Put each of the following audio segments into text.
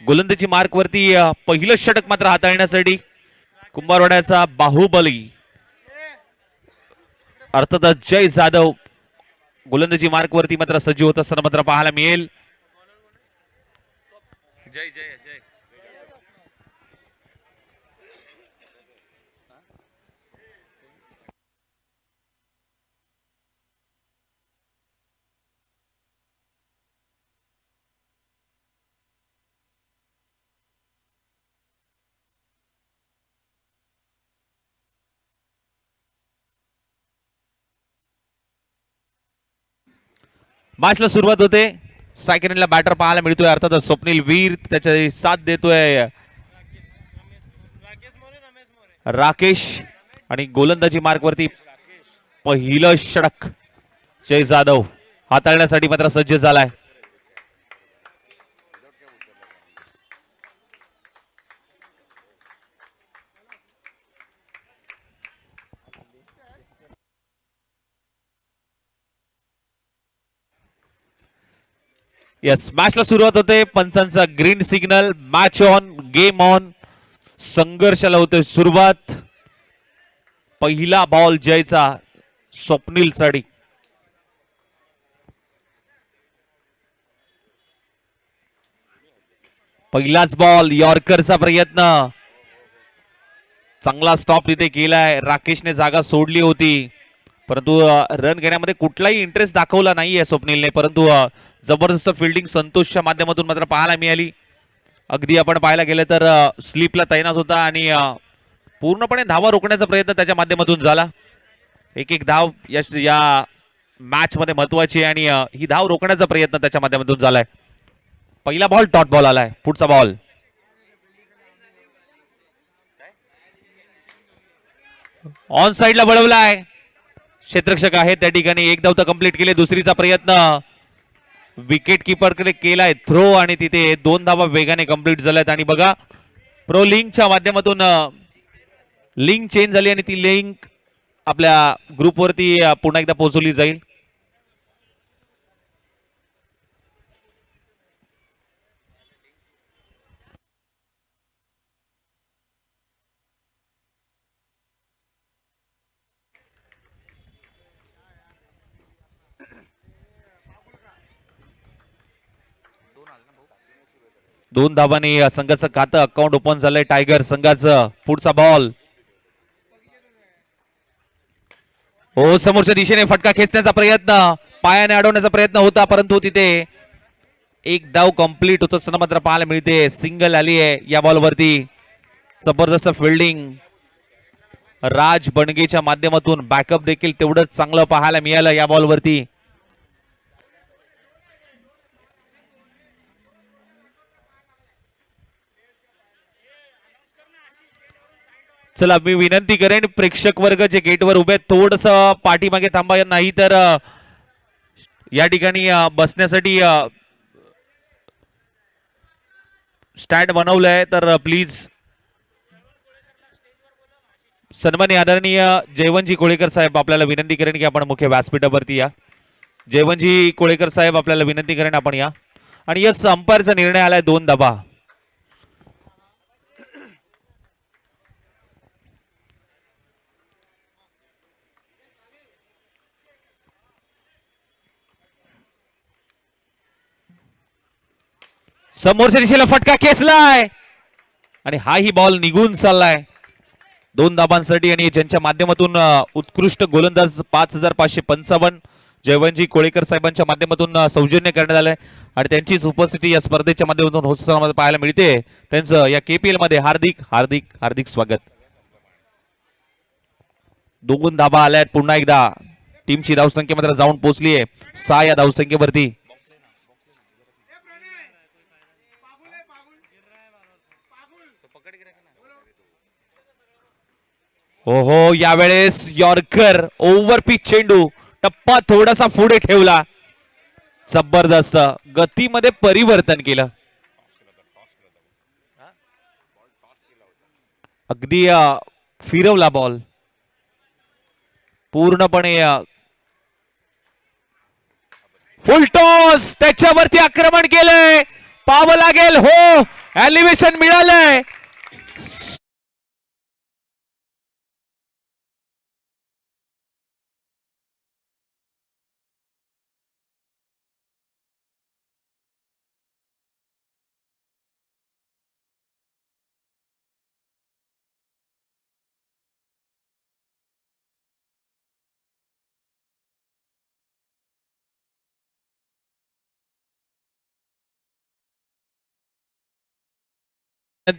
गोलंदाजी मार्क वरती पहिलं षटक मात्र हाताळण्यासाठी कुंभारवाड्याचा बाहुबली अर्थातच जय जाधव गोलंदाजी मार्क वरती मात्र सज्ज होत असताना मात्र पाहायला मिळेल. जय जय जय मॅचला सुरुवात होते. सेकंडला बॅटर पाहायला मिळतोय अर्थातच स्वप्नील वीर त्याची साथ देतोय राकेश आणि गोलंदाजी मार्क वरती पहिलं षटक जय जाधव हाताळण्यासाठी मात्र सज्ज झालाय. यस मॅचला सुरुवात होते. पंचांचा green signal. Match on game on. संघर्षाला होते सुरुवात. पहिला बॉल जयचा स्वप्नील साठी. पहिलाच बॉल यॉर्करचा प्रयत्न. चांगला स्टॉप तिथे केलाय. राकेशने जागा सोडली होती परंतु रन घेण्यामध्ये कुठलाही इंटरेस्ट दाखवला नाहीये स्वप्नीलने. परंतु जबरदस्त फिल्डिंग संतोषच्या माध्यमातून मात्र पाहायला मिळाली. अगदी आपण पाहायला गेलं तर स्लीपला तैनात होता आणि पूर्णपणे धावा रोखण्याचा प्रयत्न त्याच्या माध्यमातून झाला. एक एक धाव या मॅच मध्ये महत्वाची आणि ही धाव रोखण्याचा प्रयत्न त्याच्या माध्यमातून झालाय. पहिला बॉल डॉट बॉल आलाय. पुढचा बॉल ऑन साइडला वळवलाय. क्षेत्ररक्षक आहे त्या ठिकाणी. एक धाव तर कंप्लीट केले. दुसरीचा प्रयत्न विकेट किपर कडे केलाय थ्रो आणि तिथे 2 धावा वेगाने कंप्लीट झाल्यात. आणि बघा प्रो लिंकच्या माध्यमातून लिंक चेंज झाली आणि ती लिंक आपल्या ग्रुपवरती पुन्हा एकदा पोहोचवली जाईल. दोन धावांनी संघाचं खातं अकाउंट ओपन झालंय टायगर संघाचं. पुढचा बॉल हो समोरच्या दिशेने फटका खेचण्याचा प्रयत्न. पायाने अडवण्याचा प्रयत्न होता परंतु तिथे एक धाव कंप्लीट होत असताना मात्र पाहायला मिळते. सिंगल आली आहे या बॉलवरती. जबरदस्त फिल्डिंग राज बणगेच्या माध्यमातून. बॅकअप देखील तेवढंच चांगलं पाहायला मिळालं या बॉलवरती. चला मी विनंती करेन प्रेक्षक वर्ग जे गेटवर उभे थोडस पाठीमागे थांबा. नाही तर या ठिकाणी बसण्यासाठी स्टँड बनवलंय तर प्लीज. सन्माननीय आदरणीय जयवंतजी कोळेकर साहेब आपल्याला विनंती करेन की आपण मुख्य व्यासपीठावरती या. जयवंतजी कोळेकर साहेब आपल्याला विनंती करेन आपण या. आणि यस अंपायरचा निर्णय आलाय 2 धावा. समोरच्या दिशेला फटका खेचलाय आणि हाही बॉल निघून चाललाय 2 धाबांसाठी. आणि ज्यांच्या माध्यमातून उत्कृष्ट गोलंदाज 5555 जयवंतजी कोळेकर साहेबांच्या माध्यमातून सौजन्य करण्यात आलंय आणि त्यांचीच उपस्थिती या स्पर्धेच्या माध्यमातून होत पाहायला मिळते. त्यांचं या केपीएल मध्ये हार्दिक हार्दिक हार्दिक स्वागत. 2 धाबा आल्यात. पुन्हा एकदा टीमची धावसंख्या मात्र जाऊन पोहोचली आहे 6 या धावसंख्येवरती. हो यावेळेस यॉर्कर ओव्हर पिच चेंडू. टप्पा थोडासा पुढे ठेवला. जबरदस्त गतीमध्ये परिवर्तन केलं. अगदी फिरवला बॉल पूर्णपणे. फुल टॉस त्याच्यावरती आक्रमण केलंय. पाव लागेल हो. एलिव्हेशन मिळालंय.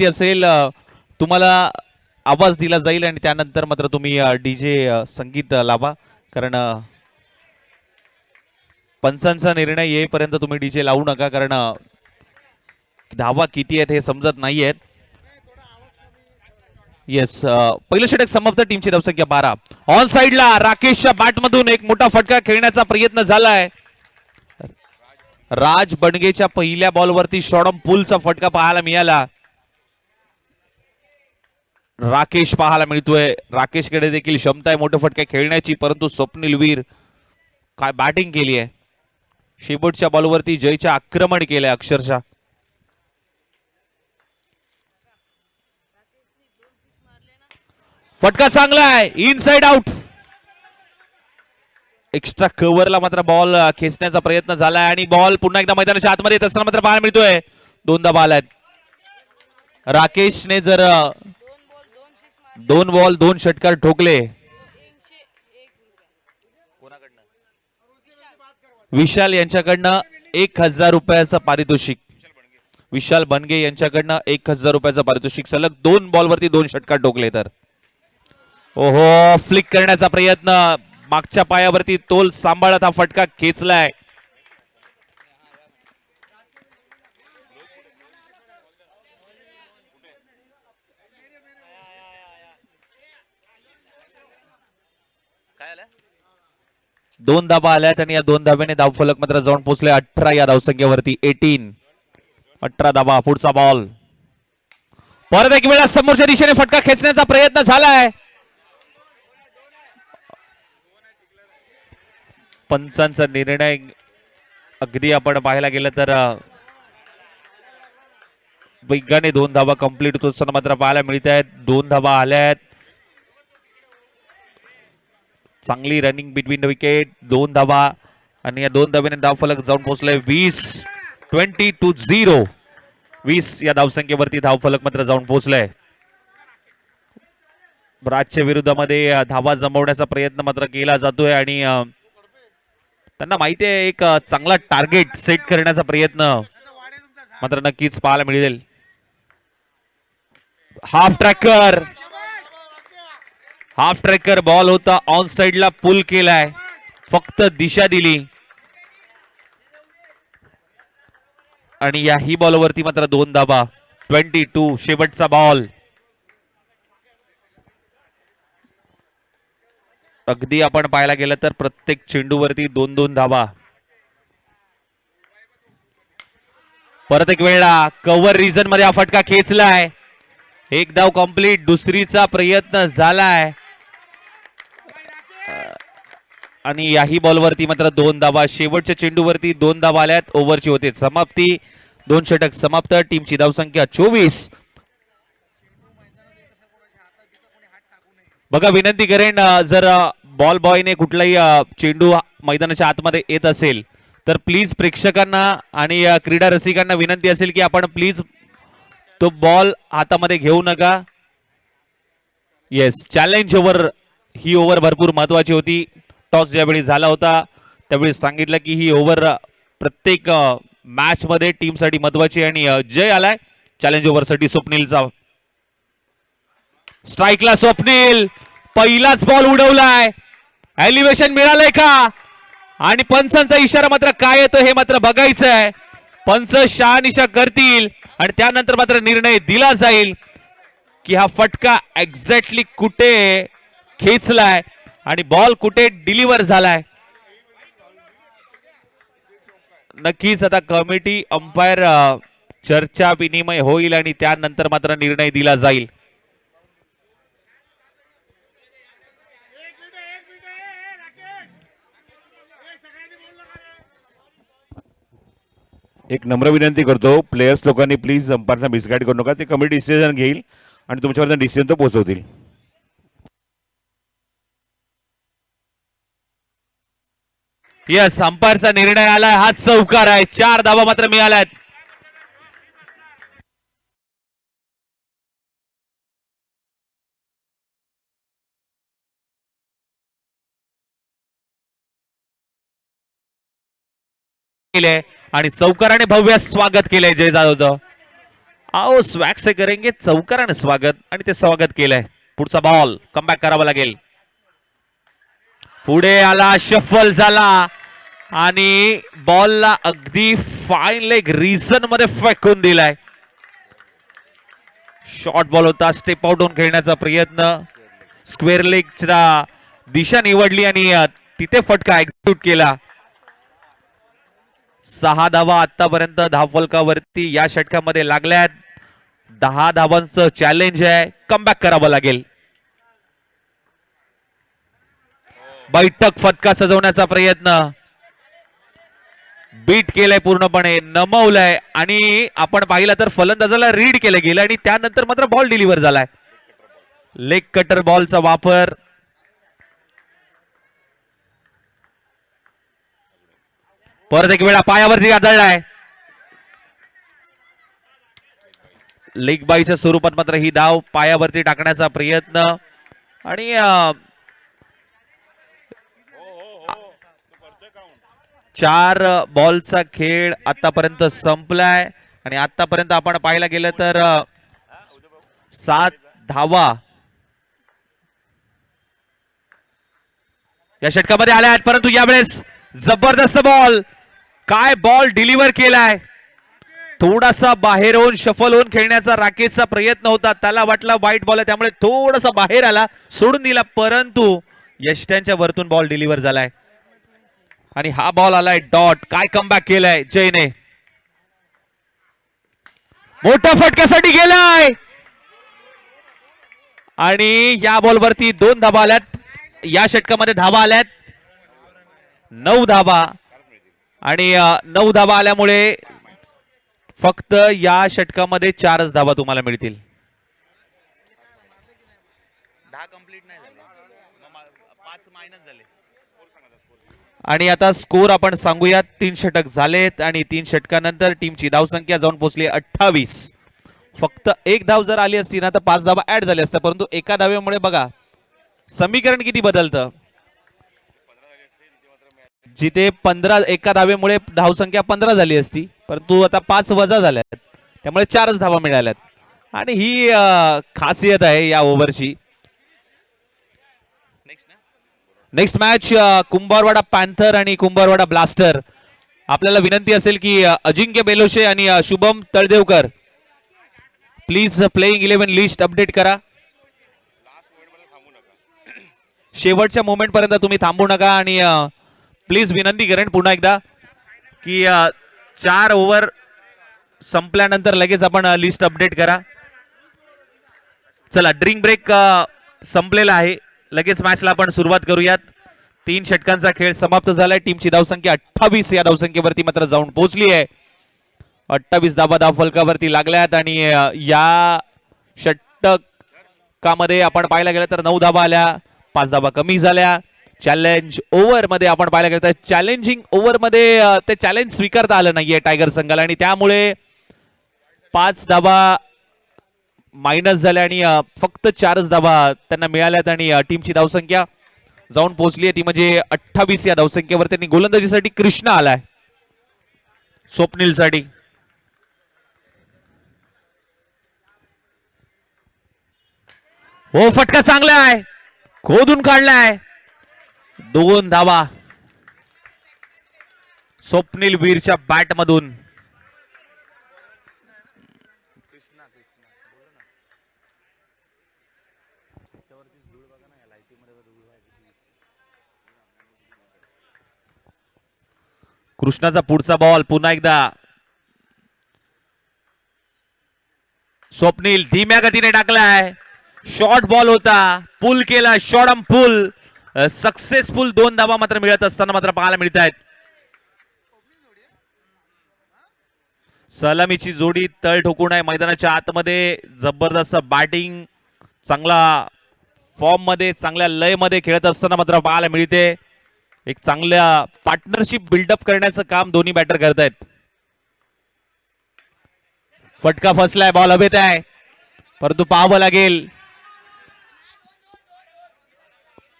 असेल तुम्हाला आवाज दिला जाईल आणि त्यानंतर मात्र तुम्ही डीजे संगीत लावा, कारण पंचांचा निर्णय येईपर्यंत तुम्ही डीजे लावू नका, कारण धावा किती आहेत हे समजत नाहीयेत. येस, पहिलं षटक समाप्त. टीमची धावसंख्या 12. ऑन साइडला राकेशच्या बॅट मधून एक मोठा फटका खेळण्याचा प्रयत्न झालाय. राज बणगेच्या पहिल्या बॉलवरती शॉर्ट पुलचा फटका पाहायला मिळाला. राकेश पाहायला मिळतोय. राकेशकडे देखील क्षमता आहे मोठे फटके खेळण्याची, परंतु स्वप्नील वीर काय बॅटिंग केली आहे. शेवटच्या बॉलवरती जयच्या आक्रमण केलंय अक्षरशः. फटका चांगला आहे, इनसाइड आउट. एक्स्ट्रा कव्हरला मात्र बॉल खेचण्याचा प्रयत्न झालाय आणि बॉल पुन्हा एकदा मैदानाच्या आतमध्ये येत असताना मात्र पाहायला मिळतोय. दोनदा बॉल आहेत. राकेशने जर 2 बॉल 2 षटकार ठोकले. विशाल यांच्याकडनं 1000 रुपयाचं पारितोषिक. विशाल बनगे यांच्याकडनं 1000 रुपयाचं पारितोषिक. सलग 2 बॉलवरती 2 षटकार ठोकले तर. ओहो, फ्लिक करण्याचा प्रयत्न. मागच्या पायावरती तोल सांभाळत हा फटका खेचलाय. दोन धाबा आल्यात आणि या 2 धाब्याने धावफलक मात्र जाऊन पोहोचले 18 या धावसंख्येवरती. 18 धाबा. पुढचा बॉल परत एक वेळा समोरच्या दिशेने फटका खेचण्याचा प्रयत्न झालाय. पंचांचा निर्णय अगदी आपण पाहायला गेलं तर वेगाने 2 धावा कंप्लीट होताना मात्र पाहायला मिळत आहेत. 2 धावा आल्यात. चांगली रनिंग बिटवीन द विकेट. 2 धावा आणि या 2 धाव्याने धावफलक जाऊन पोहोचले 20 या धावसंख्येवरती धावफलक मात्र जाऊन पोहोचलाय. राजच्या विरोधामध्ये धावा जमवण्याचा प्रयत्न मात्र केला जातोय आणि त्यांना माहिती आहे एक चांगला टार्गेट सेट करण्याचा प्रयत्न मात्र नक्कीच पाहायला मिळेल. हाफ ट्रॅकर बॉल होता. ऑन साइडला पुल केलाय, फक्त दिशा दिली आणि याही बॉलवरती मात्र 2 धाबा. 22 शेवटचा बॉल. अगदी आपण पाहायला गेलं तर प्रत्येक चेंडूवरती 2-2 धाबा. परत एक वेळा कव्हर रिजन मध्ये हा फटका खेचलाय. एक धाव कंप्लीट. दुसरीचा प्रयत्न झालाय आणि याही बॉलवरती मात्र 2 धाबा. शेवटच्या चेंडूवरती 2 धाबा आल्यात. ओव्हरची होते समाप्ती. 2 षटक समाप्त. टीमची धावसंख्या 24. बघा, विनंती करेन जर बॉल बॉयने कुठलाही चेंडू मैदानाच्या आतमध्ये येत असेल तर प्लीज प्रेक्षकांना आणि क्रीडा रसिकांना विनंती असेल की आपण प्लीज तो बॉल हातामध्ये घेऊ नका. येस, चॅलेंज ओव्हर ही ओव्हर भरपूर महत्वाची होती. टॉस ज्यावेळी झाला होता त्यावेळी सांगितलं की ही ओव्हर प्रत्येक मॅच मध्ये टीम साठी महत्वाची आणि जय आलाय चॅलेंज ओव्हर साठी स्वप्नीलचा. स्ट्राईकला स्वप्नील. पहिलाच बॉल उडवलाय. एलिव्हेशन मिळालंय का आणि पंचांचा इशारा मात्र काय येतो हे मात्र बघायचं आहे. पंच शहानिशा करतील आणि त्यानंतर मात्र निर्णय दिला जाईल की हा फटका एक्झॅक्टली कुठे खेचलाय आणि बॉल कुठे डिलिव्हर झालाय. नक्कीच आता कमिटी अंपायर चर्चा विनिमय होईल आणि त्यानंतर मात्र निर्णय दिला जाईल. एक नम्र विनंती करतो, प्लेयर्स लोकांनी प्लीज अंपायरला मिसगाईड करू नका. ते कमिटी डिसिजन घेईल आणि तुमच्यापर्यंत डिसिजन तो पोहोचवतील. यस, अंपायरचा निर्णय आलाय, हा चौकार आहे. 4 धावा मात्र मिळाल्यात. आणि चौकाराने भव्य स्वागत केलंय जय जाधव. आओ स्वॅग से करेंगे, चौकाराने स्वागत आणि ते स्वागत केलंय. पुढचा बॉल कमबॅक करावा लागेल. पुढे आला, शफल झाला आणि बॉलला अगदी फाईन लेग रिझन मध्ये फेकून दिलाय. शॉर्ट बॉल होता, स्टेप आउट होऊन खेळण्याचा प्रयत्न, स्क्वेअर लेगच्या दिशा निवडली आणि तिथे फटका एक्झिक्यूट केला. 6 धावा आतापर्यंत धावफलकावरती या षटकामध्ये लागल्यात. 10 धावांचं चॅलेंज आहे, कमबॅक करावं लागेल. बैठक फटका सजवण्याचा प्रयत्न, बीट केलंय पूर्णपणे, नमवलंय आणि आपण पाहिलं तर फलंदाजाला रीड केलं गेलं आणि त्यानंतर मात्र बॉल डिलिव्हर झालाय. लेग कटर बॉलचा वापर, परत एक वेळा पायावरती आदळलाय. लेग बाईच्या स्वरूपात मात्र ही धाव पायावरती टाकण्याचा प्रयत्न आणि 4 बॉलचा खेळ आतापर्यंत संपलाय आणि आतापर्यंत आपण पाहायला गेलं तर 7 धावा या षटकामध्ये आल्या आहेत. परंतु यावेळेस जबरदस्त बॉल, काय बॉल डिलिव्हर केलाय. थोडासा बाहेर होऊन शफल होऊन खेळण्याचा राकेशचा प्रयत्न होता, त्याला वाटला वाईट बॉल आहे त्यामुळे थोडासा बाहेर आला, सोडून दिला, परंतु यष्ट्यांच्या वरतून बॉल डिलिव्हर झालाय आणि हा बॉल आलाय डॉट. काय कमबॅक केलाय जयने, मोठ्या फटक्यासाठी गेलाय आणि या बॉलवरती 2 धावा आल्यात. या षटकामध्ये धावा आल्यात 9 धावा आणि 9 धावा आल्यामुळे फक्त या षटकामध्ये 4च धावा तुम्हाला मिळतील. 10 कंप्लीट नाही झाले, 5 मायनस झाले. आणि आता स्कोर आपण सांगूयात. 3 षटक झालेत आणि 3 षटकानंतर टीमची धावसंख्या जाऊन पोहोचली 28. फक्त 1 धाव जर आली असती ना तर 5 धावा ऍड झाल्या असत्या, परंतु एका धावेमुळे बघा समीकरण किती बदलतं. जिथे 15 एका धावेमुळे धावसंख्या 15 झाली असती, परंतु आता 5 वजा झाल्यात, त्यामुळे 4च धावा मिळाल्यात आणि ही खासियत आहे या ओव्हरची. नेक्स्ट मॅच कुंभारवाडा पॅन्थर आणि कुंभारवाडा ब्लास्टर. आपल्याला विनंती असेल की अजिंक्य बेलोशे आणि Shubham Taldevkar please playing 11 list update करा. शेवटच्या मोमेंट पर्यंत तुम्ही थांबू नका आणि प्लीज विनंती करेन पुन्हा एकदा की 4 ओव्हर संपल्यानंतर लगेच आपण लिस्ट अपडेट करा. चला, ड्रिंक ब्रेक संपलेला आहे, लगेच मॅचला आपण सुरुवात करूयात. 3 षटकांचा खेळ समाप्त झालाय. टीमची धावसंख्या 28 या धावसंख्येवरती मात्र जाऊन पोहोचली आहे. 28 धावा धावफलकावरती लागल्यात आणि या षटकामध्ये आपण पाहायला गेलं तर 9 धावा आल्या, 5 धावा कमी झाल्या. चॅलेंज ओव्हर मध्ये आपण पाहायला गेलं तर चॅलेंजिंग ओव्हर मध्ये ते चॅलेंज स्वीकारता आलं नाहीये टायगर संघाला आणि त्यामुळे 5 धावा मायनस झाल्या आणि फक्त 4च धावा त्यांना मिळाल्यात आणि टीमची धावसंख्या जाऊन पोहोचली आहे ती म्हणजे 28 या धावसंख्येवर. त्यांनी गोलंदाजीसाठी कृष्णा आलाय स्वप्नील साठी. हो, फटका चांगला आहे, खोदून काढलाय. 2 धावा स्वप्नील वीरच्या बॅट मधून. कृष्णाचा पुढचा बॉल पुन्हा एकदा स्वप्नील धीम्या गतीने टाकलाय. शॉर्ट बॉल होता, पुल केला, शॉर्ट पुल सक्सेसफुल. 2 धावा मात्र मिळत असताना मात्र पाहायला मिळत आहेत. सलामीची जोडी तळ ठोकून आहे मैदानाच्या आतमध्ये. जबरदस्त बॅटिंग, चांगला फॉर्म मध्ये, चांगल्या लय मध्ये खेळत असताना मात्र पाहायला मिळते. एक चांगल्या पार्टनरशिप बिल्डअप करण्याचं काम दोन्ही बॅटर करतायत. फटका फसलाय, बॉल हवेत आहे, परंतु पाहावं लागेल.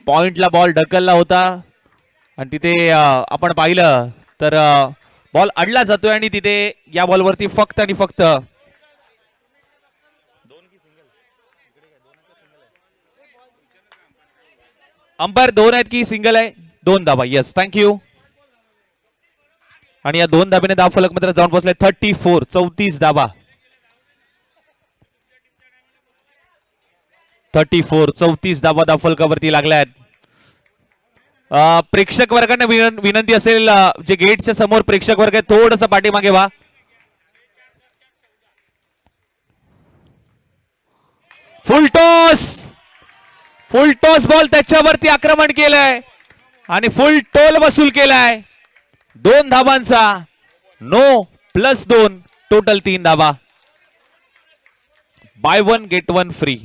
पॉइंटला बॉल ढकलला होता आणि तिथे आपण पाहिलं तर बॉल अडला जातोय आणि तिथे या बॉलवरती फक्त आणि फक्त अंपायर 2 आहेत की सिंगल आहे? 2 धाबा. Yes, thank you. आणि या 2 धाब्याने धाव फलक मध्ये जाऊन पोहोचले. 34, 34 धाबा. 34, 34 धाबा धाव फलकावरती लागल्यात. प्रेक्षक वर्गाने विनंती असेल, जे गेटच्या समोर प्रेक्षक वर्ग आहे थोडस पाठीमागे व्हा. Full toss, full toss ball त्याच्यावरती आक्रमण केलंय आणि फुल टोल वसूल केलाय. 2 धाबांचा. नो +2, टोटल 3 धाबा. Buy 1 get 1 free.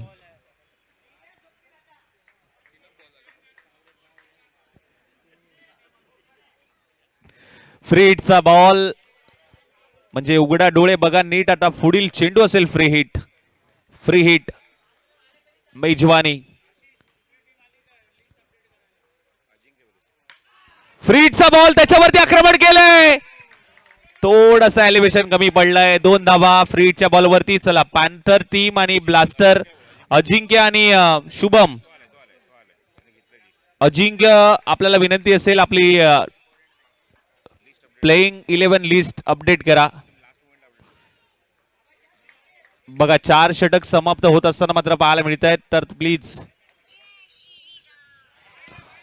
फ्री हिटचा बॉल म्हणजे उघडा डोळे बघा नीट. आता पुढील चेंडू असेल फ्री हिट. फ्री हिट मेजवानी. फ्री हिटचा बॉल त्याच्यावरती आक्रमण केलंय. थोडस एलिव्हेशन कमी पडलंय. 2 धाबा फ्री हिटच्या बॉलवरती. चला, पॅन्थर टीम आणि ब्लास्टर अजिंक्य आणि शुभम. अजिंक्य, आपल्याला विनंती असेल आपली प्लेइंग 11 लिस्ट अपडेट करा. बघा 4 षटक समाप्त होत असताना मात्र पाहायला मिळत आहेत, तर प्लीज.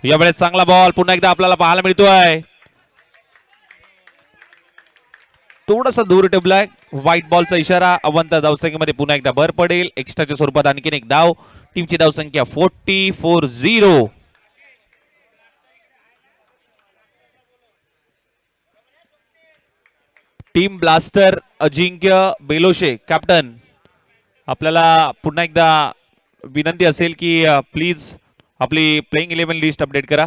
यावेळेस चांगला बॉल पुन्हा एकदा आपल्याला पाहायला मिळतोय. थोडासा दूर टेबलाय. व्हाईट बॉलचा इशारा. अवंत धावसंख्येमध्ये पुन्हा एकदा भर पडेल. एक्स्ट्राच्या स्वरूपात आणखीन एक धाव. टीमची धावसंख्या 44-0. टीम ब्लास्टर अजिंक्य बेलोशे कॅप्टन, आपल्याला पुन्हा एकदा विनंती असेल की प्लीज आपली प्लेइंग 11 लिस्ट अपडेट करा.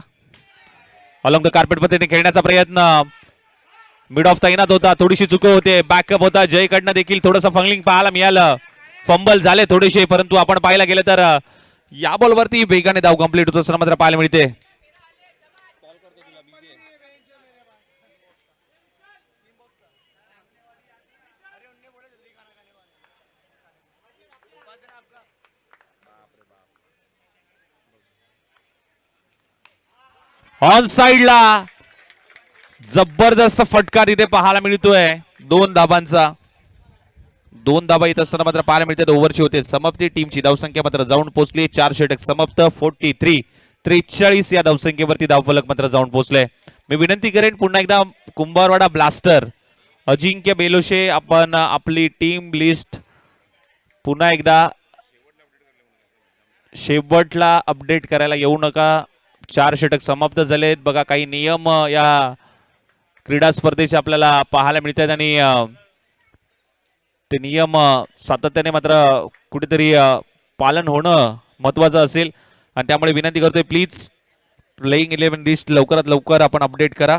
अलॉंग द कार्पेट पद्धतीने खेळण्याचा प्रयत्न. मिड ऑफ तैनात होता, थोडीशी चुक होते. बॅकअप होता जयकडनं देखील थोडंसं फंगलिंग पाहायला मिळालं. फंबल झाले थोडेसे, परंतु आपण पाहायला गेलं तर या बॉलवरती वेगाने धाव कंप्लीट होत असताना मात्र पाहायला मिळते. ऑन साइडला जबरदस्त फटका तिथे पाहायला मिळतोय. 2 धाबांचा. 2 धाबा येत असताना मात्र पाहायला मिळतात. ओव्हरची होते समाप्ती. टीमची धावसंख्या मात्र जाऊन पोहोचली. 4 षटक समाप्त. 43 या धावसंख्येवरती धावफलक मात्र जाऊन पोहोचले. मी विनंती करेन पुन्हा एकदा कुंभारवाडा ब्लास्टर अजिंक्य बेलोशे, आपण आपली टीम लिस्ट पुन्हा एकदा शेवटला अपडेट करायला येऊ नका. 4 षटक समाप्त झालेत. बघा काही नियम या क्रीडा स्पर्धेचे आपल्याला पाहायला मिळतात आणि ते नियम सातत्याने मात्र कुठेतरी पालन होणं महत्वाचं असेल आणि त्यामुळे विनंती करतोय प्लीज प्लेइंग 11 लिस्ट लवकरात लवकर आपण अपडेट करा.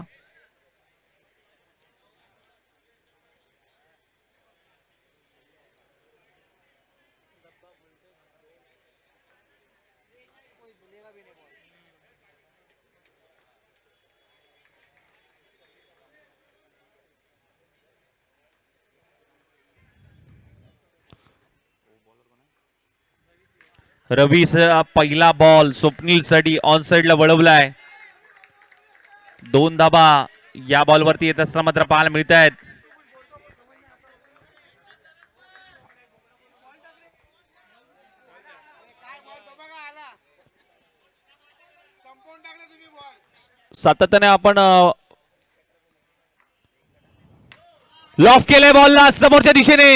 रवीचा पहिला बॉल स्वप्नील साठी ऑन साइडला वळवलाय. 2 धाबा या बॉलवरती येत असताना मात्र पाहायला मिळत आहेत. सातत्याने आपण लॉफ केलंय बॉलला समोरच्या दिशेने.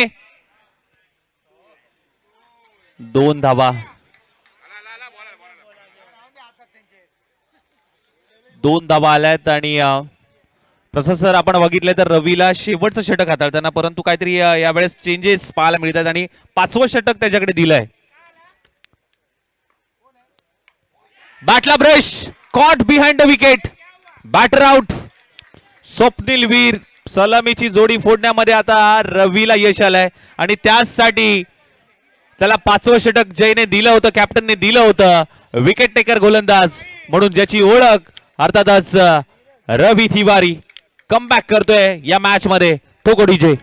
2 धाबा. 2 धाबा आल्यात आणि तसं सर आपण बघितलं तर रवीला शेवटचं षटक हाताळताना, परंतु काहीतरी यावेळेस चेंजेस पाहायला मिळतात आणि 5वं षटक त्याच्याकडे दिलंय. बॅटला brush caught behind the wicket, batter out. Swapnil Veer सलामीची जोडी फोडण्यामध्ये आता रवीला यश आलंय आणि त्यासाठी त्याला 5वं षटक जयने दिलं होतं, कॅप्टनने दिलं होतं. विकेट टेकर गोलंदाज म्हणून ज्याची ओळख अर्थातच रवी तिवारी कमबॅक करतोय या मॅच मध्ये. ठोको डीजे.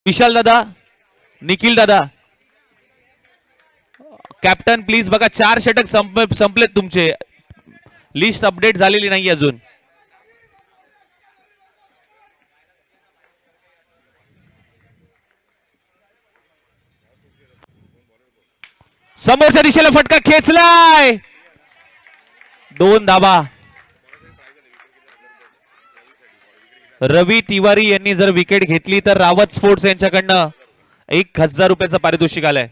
विशाल दादा, निखिल दादा, कॅप्टन प्लीज बघा 4 षटक संपलेत तुमचे. लिस्ट अपडेट झालेली नाही अजून. समोरच्या दिशेला फटका खेचलाय, 2 धाबा. रवी तिवारी यांनी जर विकेट घेतली तर रावत स्पोर्ट्स यांच्याकडनं 1000 रुपयाचं पारितोषिक आलंय.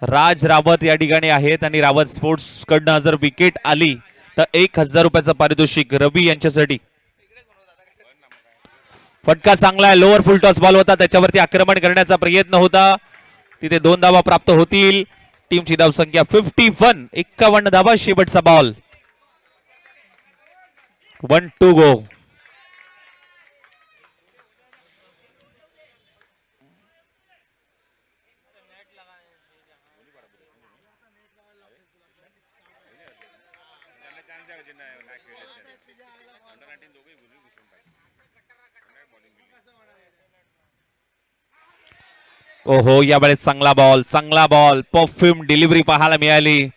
राज रावत या ठिकाणी आहेत आणि रावत स्पोर्ट्स कडनं जर विकेट आली तर 1000 रुपयाचं पारितोषिक रवी यांच्यासाठी. फटका चांगला आहे, लोअर फुल टॉस बॉल होता, त्याच्यावरती आक्रमण करण्याचा प्रयत्न होता. तिथे 2 धावा प्राप्त होतील. टीमची धावसंख्या 51, 51 धावा. शेवटचा बॉल, 1 to go. ओहो, यावेळेस चांगला बॉल, परफ्यूम डिलिव्हरी पाहायला मिळाली.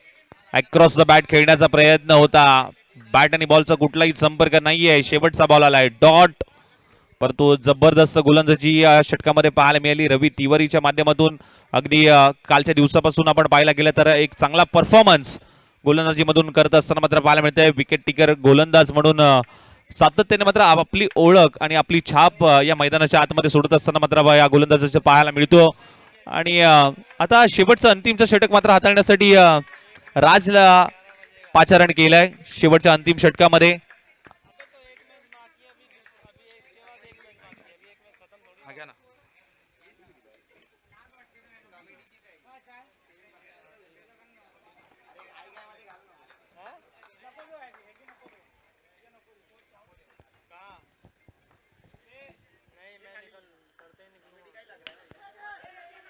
अक्रॉस द बॅट खेळण्याचा प्रयत्न होता. बॅट आणि बॉलचा कुठलाही संपर्क नाहीये. शेवटचा बॉल आलाय, डॉट. परंतु जबरदस्त गोलंदाजी या षटकामध्ये पाहायला मिळाली रवी तिवारीच्या माध्यमातून. अगदी कालच्या दिवसापासून आपण पाहायला गेलं तर एक चांगला परफॉर्मन्स गोलंदाजी मधून करत असताना मात्र पाहायला मिळतंय. विकेट टिकर गोलंदाज म्हणून सातत्याने मात्र आपली ओळख आणि आपली छाप या मैदानाच्या आतमध्ये सोडत असताना मात्र या गोलंदाजाचं पाहायला मिळतो. आणि आता शेवटचं अंतिमचं षटक मात्र हाताळण्यासाठी राजला पाचारण केलंय शेवटच्या अंतिम षटकामध्ये.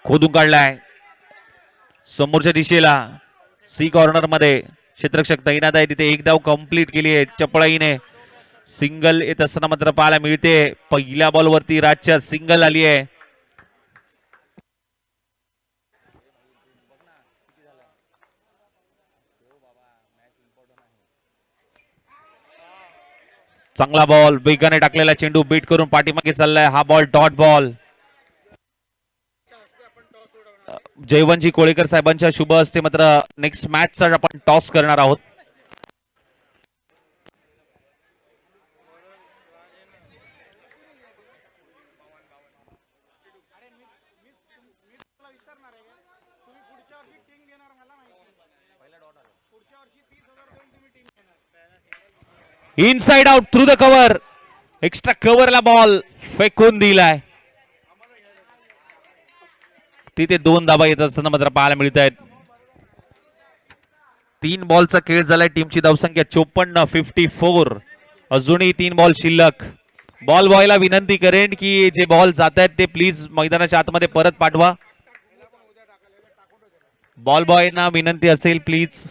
खोदून काढलाय समोरच्या दिशेला, सी कॉर्नर मध्ये क्षेत्ररक्षक तैनात आहे. तिथे 1 धाव कंप्लीट केली आहे चपळाईने. सिंगल येत असताना मात्र पाहायला मिळते. पहिल्या बॉलवरती राजच्या सिंगल आली आहे. चांगला बॉल, वेगाने टाकलेला चेंडू बीट करून पाठीमागे चाललाय. हा बॉल डॉट बॉल. जयवंतजी कोळेकर साहेबांच्या शुभ हस्ते मात्र नेक्स्ट मॅचचा आपण टॉस करणार आहोत. Inside out through the cover. Extra कव्हरला बॉल फेकून दिलाय. तिथे 2 धाबा येत असताना मात्र पाहायला मिळत आहेत. 3 बॉलचा खेळ झालाय. टीमची धावसंख्या 54, 54. अजूनही 3 बॉल शिल्लक. बॉल बॉयला विनंती करेन की जे बॉल जात आहेत ते प्लीज मैदानाच्या आतमध्ये परत पाठवा. बॉल बॉयना विनंती असेल प्लीज.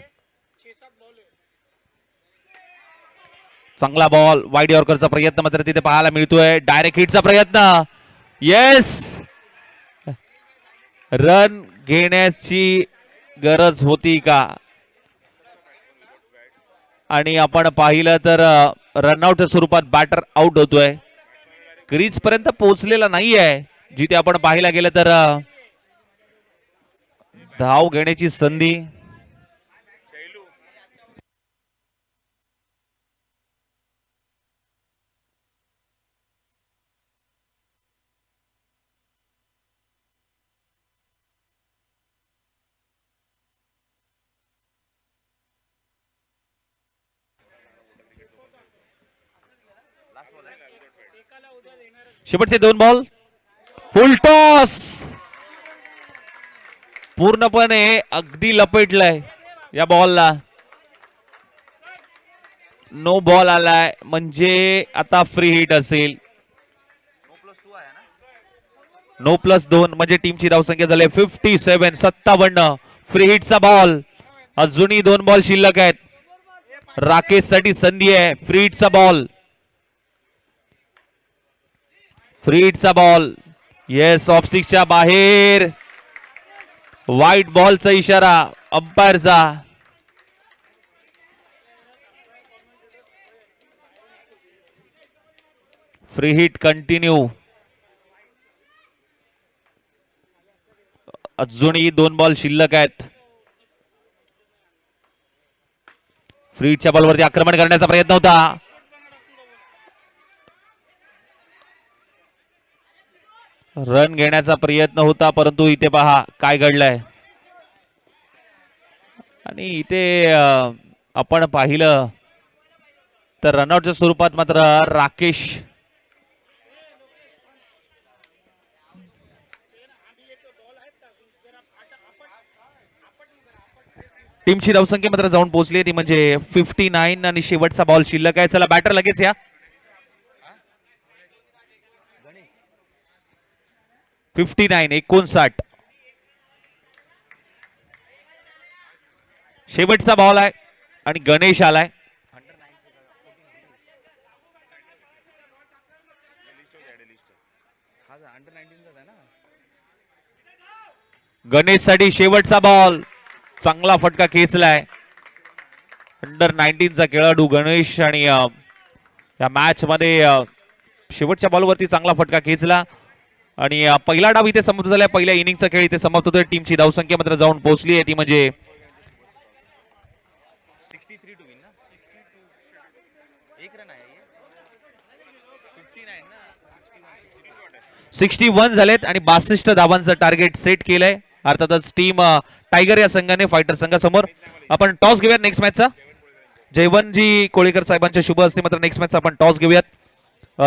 चांगला बॉल, वाईड यॉर्करचा प्रयत्न मात्र तिथे पाहायला मिळतोय. डायरेक्ट हिटचा प्रयत्न, येस. रन घेण्याची गरज होती का? आणि आपण पाहिलं तर रनआउटच्या स्वरूपात बॅटर आउट होतोय. क्रीज पर्यंत पोहोचलेला नाहीये. जिथे आपण पाहायला गेलं तर धाव घेण्याची संधी. शेवटचे 2 बॉल. फुल टॉस. पूर्णपणे अगदी लपेटलाय या बॉलला. नो बॉल आलाय म्हणजे आता फ्री हिट असेल. नो प्लस 2 म्हणजे टीमची धावसंख्या झाली 57. 57. फ्री हिटचा बॉल. अजूनही 2 बॉल शिल्लक आहेत. राकेश साठी संधी आहे. फ्री हिटचा बॉल. फ्री हिटचा बॉल. येस, ऑफ स्टिकच्या बाहेर. व्हाईट बॉलचा इशारा अंपायरचा. Free hit continue. अजूनही 2 बॉल शिल्लक आहेत. फ्री हिटच्या बॉलवरती आक्रमण करण्याचा प्रयत्न होता. रन घेण्याचा प्रयत्न होता, परंतु इथे पहा काय घडलंय. आणि इथे आपण पाहिलं तर रनआउटच्या स्वरूपात मात्र राकेश टीमची धावसंख्या मात्र जाऊन पोहोचली ती म्हणजे 59 आणि शेवटचा बॉल शिल्लक आहे. चला बॅटर लगेच या. 59. शेवटचा बॉल आहे आणि गणेश आलाय. गणेश साठी शेवटचा बॉल. चांगला फटका खेचलाय. अंडर 19चा खेळाडू गणेश आणि या मॅच मध्ये शेवटच्या बॉलवरती चांगला फटका खेचला आणि पहिला डाव इथे समाप्त झालाय. पहिल्या इनिंगचा खेळ इथे समाप्त होतोय. टीमची धावसंख्या मात्र जाऊन पोहोचली आहे ती म्हणजे 61 झालेत आणि 62 धावांचं टार्गेट सेट केलंय. अर्थातच टीम टायगर या संघाने फायटर संघासमोर. आपण टॉस घेऊयात नेक्स्ट मॅचचा. जयवंतजी कोळेकर साहेबांच्या शुभ हस्ते मात्र नेक्स्ट मॅचचा आपण टॉस घेऊयात.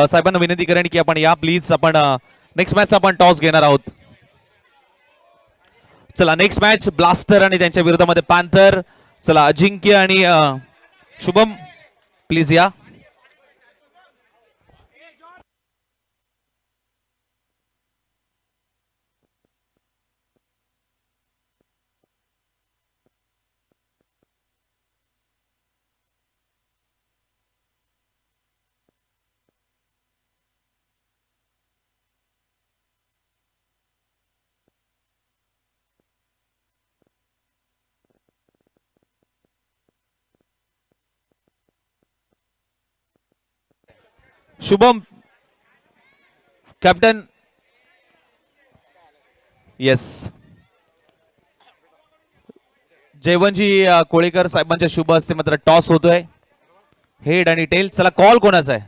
साहेबांना विनंती करेन की आपण या प्लीज. आपण नेक्स्ट मॅचचा आपण टॉस घेणार आहोत. चला नेक्स्ट मॅच ब्लास्टर आणि त्यांच्या विरोधामध्ये पॅन्थर. चला अजिंक्य आणि शुभम प्लीज या. शुभम कॅप्टन. येस, जयवंतजी कोळेकर साहेबांच्या शुभ हस्ते मात्र टॉस होतोय. हेड आणि टेल. चला कॉल कोणाचा आहे.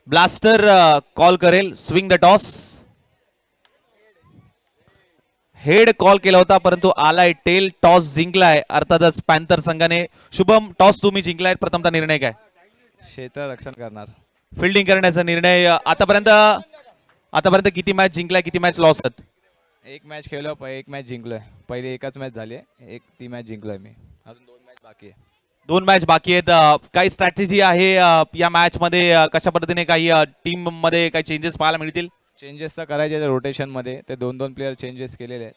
ब्लास्टर कॉल करेल. Swing the toss. Head call केला होता परंतु आलाय टेल. टॉस जिंकलाय अर्थातच पॅन्थर संघाने. शुभम टॉस तुम्ही जिंकलाय. प्रथमतः निर्णय काय. क्षेत्ररक्षण करणार. फिल्डिंग करण्याचा निर्णय. आतापर्यंत किती मॅच जिंकलाय, किती मॅच लॉस आहेत. एक मॅच खेळलो, एक मॅच जिंकलोय. पहिली एकच मॅच झाली आहे. ती मॅच जिंकलोय मी. अजून 2 मॅच बाकी आहे. 2 मॅच बाकी आहेत. काही स्ट्रॅटेजी आहे या मॅच मध्ये. कशा पद्धतीने काही टीम मध्ये काही चेंजेस पाहायला मिळतील. चेंजेस तर करायचे रोटेशन मध्ये. ते 2-2 प्लेयर चेंजेस केलेले आहेत.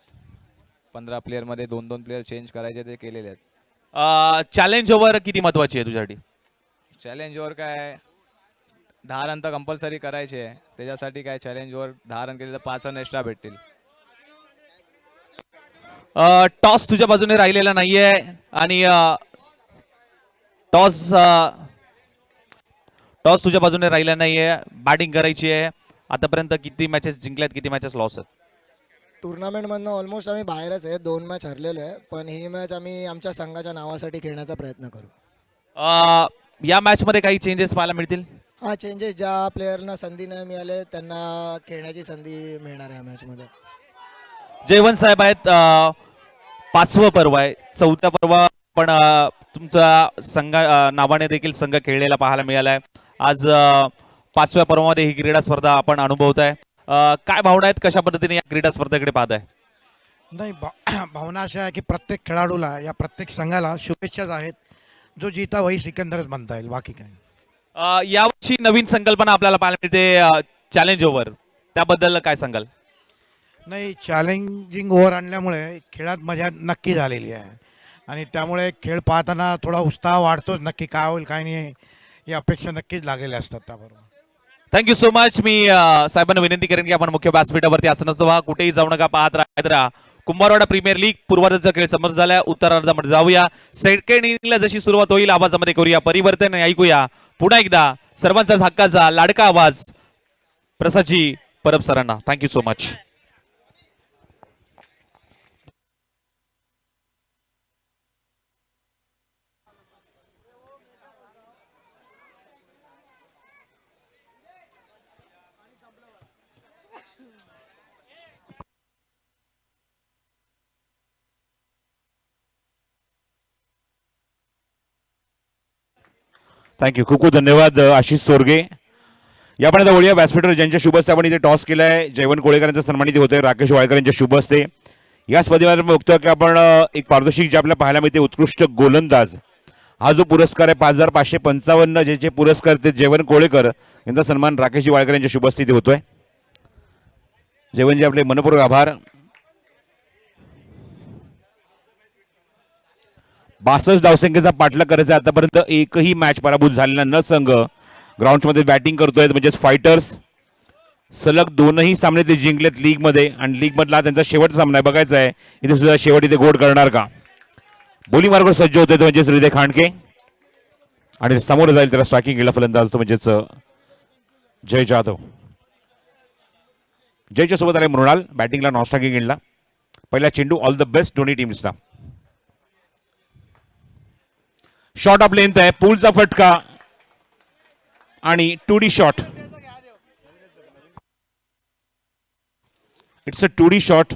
15 प्लेयर मध्ये 2-2 प्लेयर चेंज करायचे ते केलेले आहेत. चॅलेंज ओव्हर किती महत्वाची आहे तुझ्यासाठी. चॅलेंज ओव्हर काय 10 रन तर कंपल्सरी करायचे आहे. त्याच्यासाठी काय चॅलेंज ओव्हर 10 रन केले तर 5 रन एक्स्ट्रा भेटतील. टॉस तुझ्या बाजूने राहिलेला नाहीये आणि टॉस तुझ्या बाजूने राहिला नाहीये. बॅटिंग करायची आहे. आतापर्यंत किती मॅचेस जिंकल्यात, किती मॅचेस लॉस आहेत. टुर्नामेंटमधनं ऑलमोस्ट आम्ही बाहेरच आहे. 2 मॅच हरलेलो आहे. पण ही मॅच आम्ही आमच्या संघाच्या नावासाठी खेळण्याचा प्रयत्न करू. या मॅच मध्ये काही चेंजेस पाहायला मिळतील. हा, चेंजेस ज्या प्लेयरना संधी नाही मिळाले त्यांना खेळण्याची संधी मिळणार आहे या मॅचमध्ये. जयवंत साहेब आहेत. 5वं पर्व आहे. 4थ्या पर्व पण तुमचा संघ नावाने देखील संघ खेळलेला पाहायला मिळालाय. आज 5व्या पर्वामध्ये ही क्रीडा स्पर्धा आपण अनुभवताय. काय भावना आहेत, कशा पद्धतीने या क्रीडा स्पर्धेकडे पाहताय? नाही भावना अशा आहे की प्रत्येक खेळाडूला या प्रत्येक संघाला शुभेच्छाच आहेत. जो जीता वही सिकंदरच म्हणता येईल, बाकी काय. यावर्षी नवीन संकल्पना आपल्याला पाहायला मिळते, चॅलेंज ओव्हर, त्याबद्दल काय सांगाल? नाही, चॅलेंजिंग ओव्हर आणल्यामुळे खेळात मजा नक्की झालेली आहे आणि त्यामुळे खेळ पाहताना थोडा उत्साह वाढतोच. नक्की काय होईल काय नाही ही अपेक्षा नक्कीच लागलेल्या असतात त्याबरोबर. Thank you so much. मी साहेबांना विनंती करेन की आपण मुख्य व्यासपीठावरती असं नसतो व्हा, कुठेही जाऊ नका, पाहत राहा. कुंभारवाडा प्रीमियर लीग पूर्वार्धाचा खेळ समोर झालाय. उत्तरार्धामध्ये जाऊया. सेकंड इनिंगला जशी सुरुवात होईल आवाजामध्ये करूया परिवर्तन, ऐकूया पुन्हा एकदा सर्वांचा हक्काचा लाडका आवाज प्रसादजी परब सरांना. Thank you so much. थँक्यू, खूप खूप धन्यवाद आशिष सोरगे. यापर्यंत वळूया व्यासपीठावर ज्यांच्या शुभ हस्ते आपण इथे टॉस केलाय. जयवंत कोळेकरांचा सन्मानित होतोय राकेश वाळकर यांच्या शुभ हस्ते. या स्पर्धेमध्ये बघतोय की आपण एक पारितोषिक जे आपल्याला पाहायला मिळते, उत्कृष्ट गोलंदाज हा जो पुरस्कार आहे 5555 ज्याचे पुरस्कार ते जयवंत कोळेकर यांचा सन्मान राकेशजी वाळकर यांच्या शुभ हस्ते होतोय. जयवंतजी आपले मनपूर्वक आभार. 62 धावसंख्येचा पाठलाग करायचा. आतापर्यंत एकही मॅच पराभूत झालेला न संघ ग्राउंडमध्ये बॅटिंग करतोय, म्हणजेच फायटर्स. सलग दोनही सामने ते जिंकलेत लीगमध्ये आणि लीग मधला त्यांचा शेवटचा सामना आहे. बघायचा आहे इथे सुद्धा शेवट इथे गोड करणार का. बॉलिंग मार्गावर सज्ज होते तो म्हणजेच हृदय खांडके आणि समोर जाईल त्याला स्ट्रायकिंग केला फलंदाज तो म्हणजेच जय जाधव. जयच्या सोबत आले मृणाल बॅटिंगला, नॉन स्ट्रायकिंग गेला. पहिला चेंडू. ऑल द बेस्ट दोन्ही टीम्सला. शॉट ऑफ लेंथ आहे, पूलचा फटका आणि 2D shot. It's a 2D shot.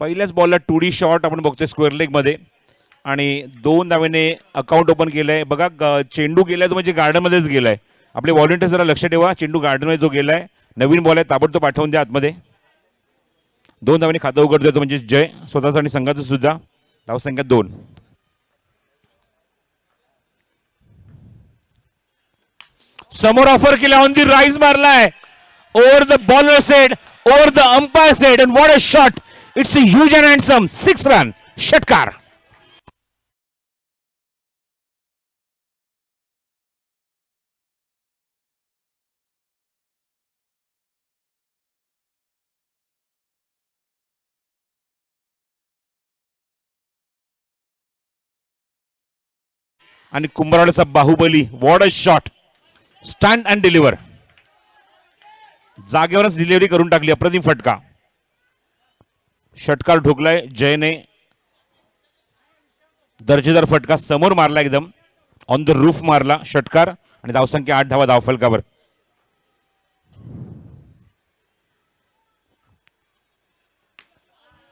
पहिल्याच बॉलला 2D शॉट आपण बघतोय स्क्वेअर लेग मध्ये आणि 2 धावेने अकाउंट ओपन केलंय. बघा चेंडू गेलाय तो म्हणजे गार्डन मध्येच गेलाय. आपले व्हॉलेंटियर जरा लक्ष ठेवा. चेंडू गार्डन मध्ये जो गेलाय, नवीन बॉल आहे ताबडतोब पाठवून द्या आतमध्ये. 2 धावेने खातं उघडतोय तो म्हणजे जय, स्वतःचं आणि संघाचं सुद्धा. धावसंख्या 2. समोर ऑफर केला, ऑन दी राईज मारलाय. Over the bowler head, over the umpire head, and what a shot. It's a huge and handsome 6 run षटकार. आणि कुंभारवाड्याचा Baahubali, what a shot. Stand and deliver. जागेवरच डिलिव्हरी करून टाकली. अप्रतिम फटका. षटकार ठोकलाय जयने. दर्जेदार फटका समोर मारला, एकदम ऑन द रूफ मारला षटकार आणि धावसंख्या 8 धावा धावफलकावर.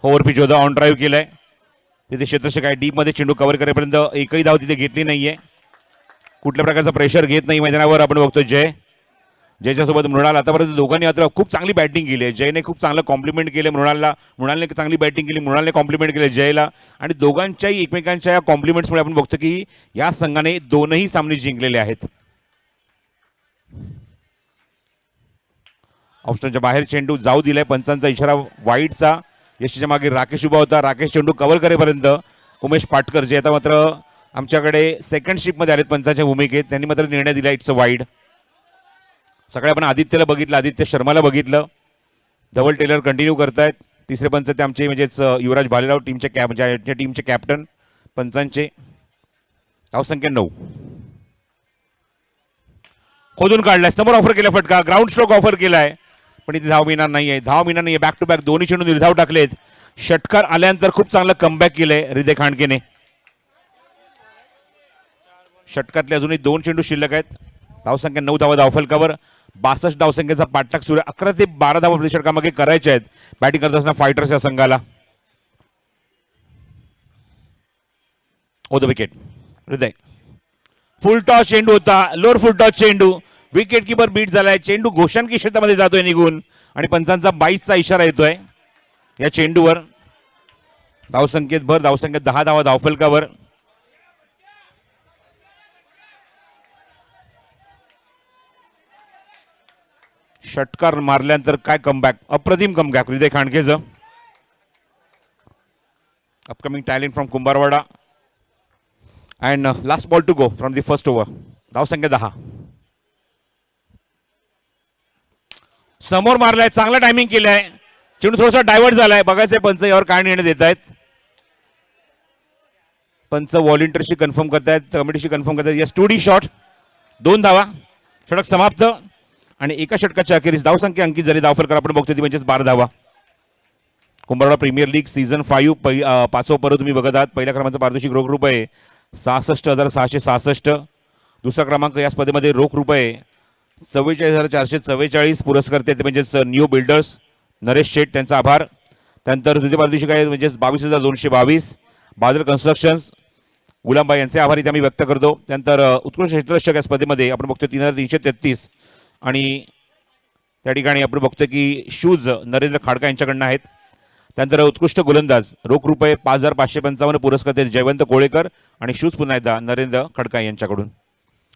ओव्हर पिच होता, ऑन ड्राईव्ह केलाय. तिथे क्षेत्ररक्षक आहे डीप मध्ये, चेंडू कव्हर करेपर्यंत एकही धाव तिथे घेतली नाहीये. कुठल्या प्रकारचा प्रेशर घेत नाही मैदानावर. आपण बघतो जयच्या सोबत मृणाल. आतापर्यंत दोघांनी मात्र खूप चांगली बॅटिंग केली आहे. जयने खूप चांगलं कॉम्प्लिमेंट केलं मृणालला, मृणालने चांगली बॅटिंग केली, मृणालने कॉम्प्लिमेंट केलं जयला. आणि दोघांच्याही एकमेकांच्या या कॉम्प्लिमेंट्समुळे आपण बघतो की या संघाने दोनही सामने जिंकलेले आहेत. ऑप्शनच्या बाहेर चेंडू जाऊ दिलाय. पंचांचा इशारा वाईडचा. यशीच्या मागे राकेश उभा होता. राकेश चेंडू कव्हर करेपर्यंत उमेश पाटकर जे आता मात्र आमच्याकडे सेकंड शिपमध्ये आलेत पंचांच्या भूमिकेत, त्यांनी मात्र निर्णय दिला इट्स अ वाईड. सगळे आपण आदित्यला बघितलं, आदित्य शर्माला बघितलं. धवल टेलर कंटिन्यू करतायत. तिसरे पंच ते आमचे म्हणजेच युवराज भालेराव टीमचे कॅप्टन पंचांचे. धावसंख्या 9. खोदून काढलाय, समोर ऑफर केला फटका, ग्राउंड स्ट्रोक ऑफर केलाय पण इथे धाव मिळणार नाहीये. बॅक टू बॅक दोन्ही चेंडू निर्धाव टाकलेत. षटकार आल्यानंतर खूप चांगलं कमबॅक केलंय हृदय खांडकेने. षटकातले अजूनही 2 चेंडू शिल्लक आहेत. धावसंख्या 9 धावा धावफलकावर. 62 धावसंख्येचा पाठलाग सुरू आहे. 11 ते 12 धावा प्रति षटकामागे करायच्या आहेत बॅटिंग करत असताना फायटर्स या संघाला. ओ द विकेट हृदय फुल टॉस चेंडू होता, लोअर फुल टॉस चेंडू, विकेट किपर बीट झालाय, चेंडू घोषणकी क्षेत्रामध्ये जातोय निघून आणि पंचांचा 22चा इशारा येतोय या चेंडूवर. धावसंख्येत भर, धावसंख्येत 10 धावा धावफलकावर. षटकार मारल्यानंतर काय कमबॅक, अप्रतिम कमबॅक हृदय खांडकेचं. Upcoming talent from Kumbharwada. And last ball to go from the first over. धावसंख्या 10. समोर मारलाय, चांगला टायमिंग केलाय, चेंडू थोडासा डायव्हर्ट झालाय. बघायचंय पंच यावर काय निर्णय देत आहेत. पंच व्हॉलिंटियरशी कन्फर्म करतायत, कमिटीशी कन्फर्म करतायत. यस 2D शॉट, 2 धावा, षटक समाप्त. आणि एका षटकाच्या अखेरीस धावसंख्या अंकित झाली. धावफलकर आपण बघतोय ती म्हणजेच 12 धावा. कुंभारवाडा प्रीमियर लीग सीझन 5 पाचवं पर्व तुम्ही बघत आहात. पहिल्या क्रमांकाचा पारितोषिक रोख रुपये 66,666. दुसरा क्रमांक या स्पर्धेमध्ये रोख रुपये 44,444. पुरस्कर्ते ते म्हणजेच न्यू बिल्डर्स नरेश शेठ, त्यांचा आभार. त्यानंतर तृतीय पारितोषिक आहे म्हणजेच 22,222. बादल कन्स्ट्रक्शन्स गुलामबाई यांचे आभार इथे आम्ही व्यक्त करतो. त्यानंतर उत्कृष्ट क्षेत्ररक्षक या स्पर्धेमध्ये आपण बघतो 3,333. आणि त्या ठिकाणी आपण बघतो की शूज नरेंद्र खाडका यांच्याकडनं आहेत. त्यानंतर उत्कृष्ट गोलंदाज रोख रुपये 5,555. पुरस्कर्ते जयवंत कोळेकर आणि शूज पुन्हा एकदा नरेंद्र खडका यांच्याकडून.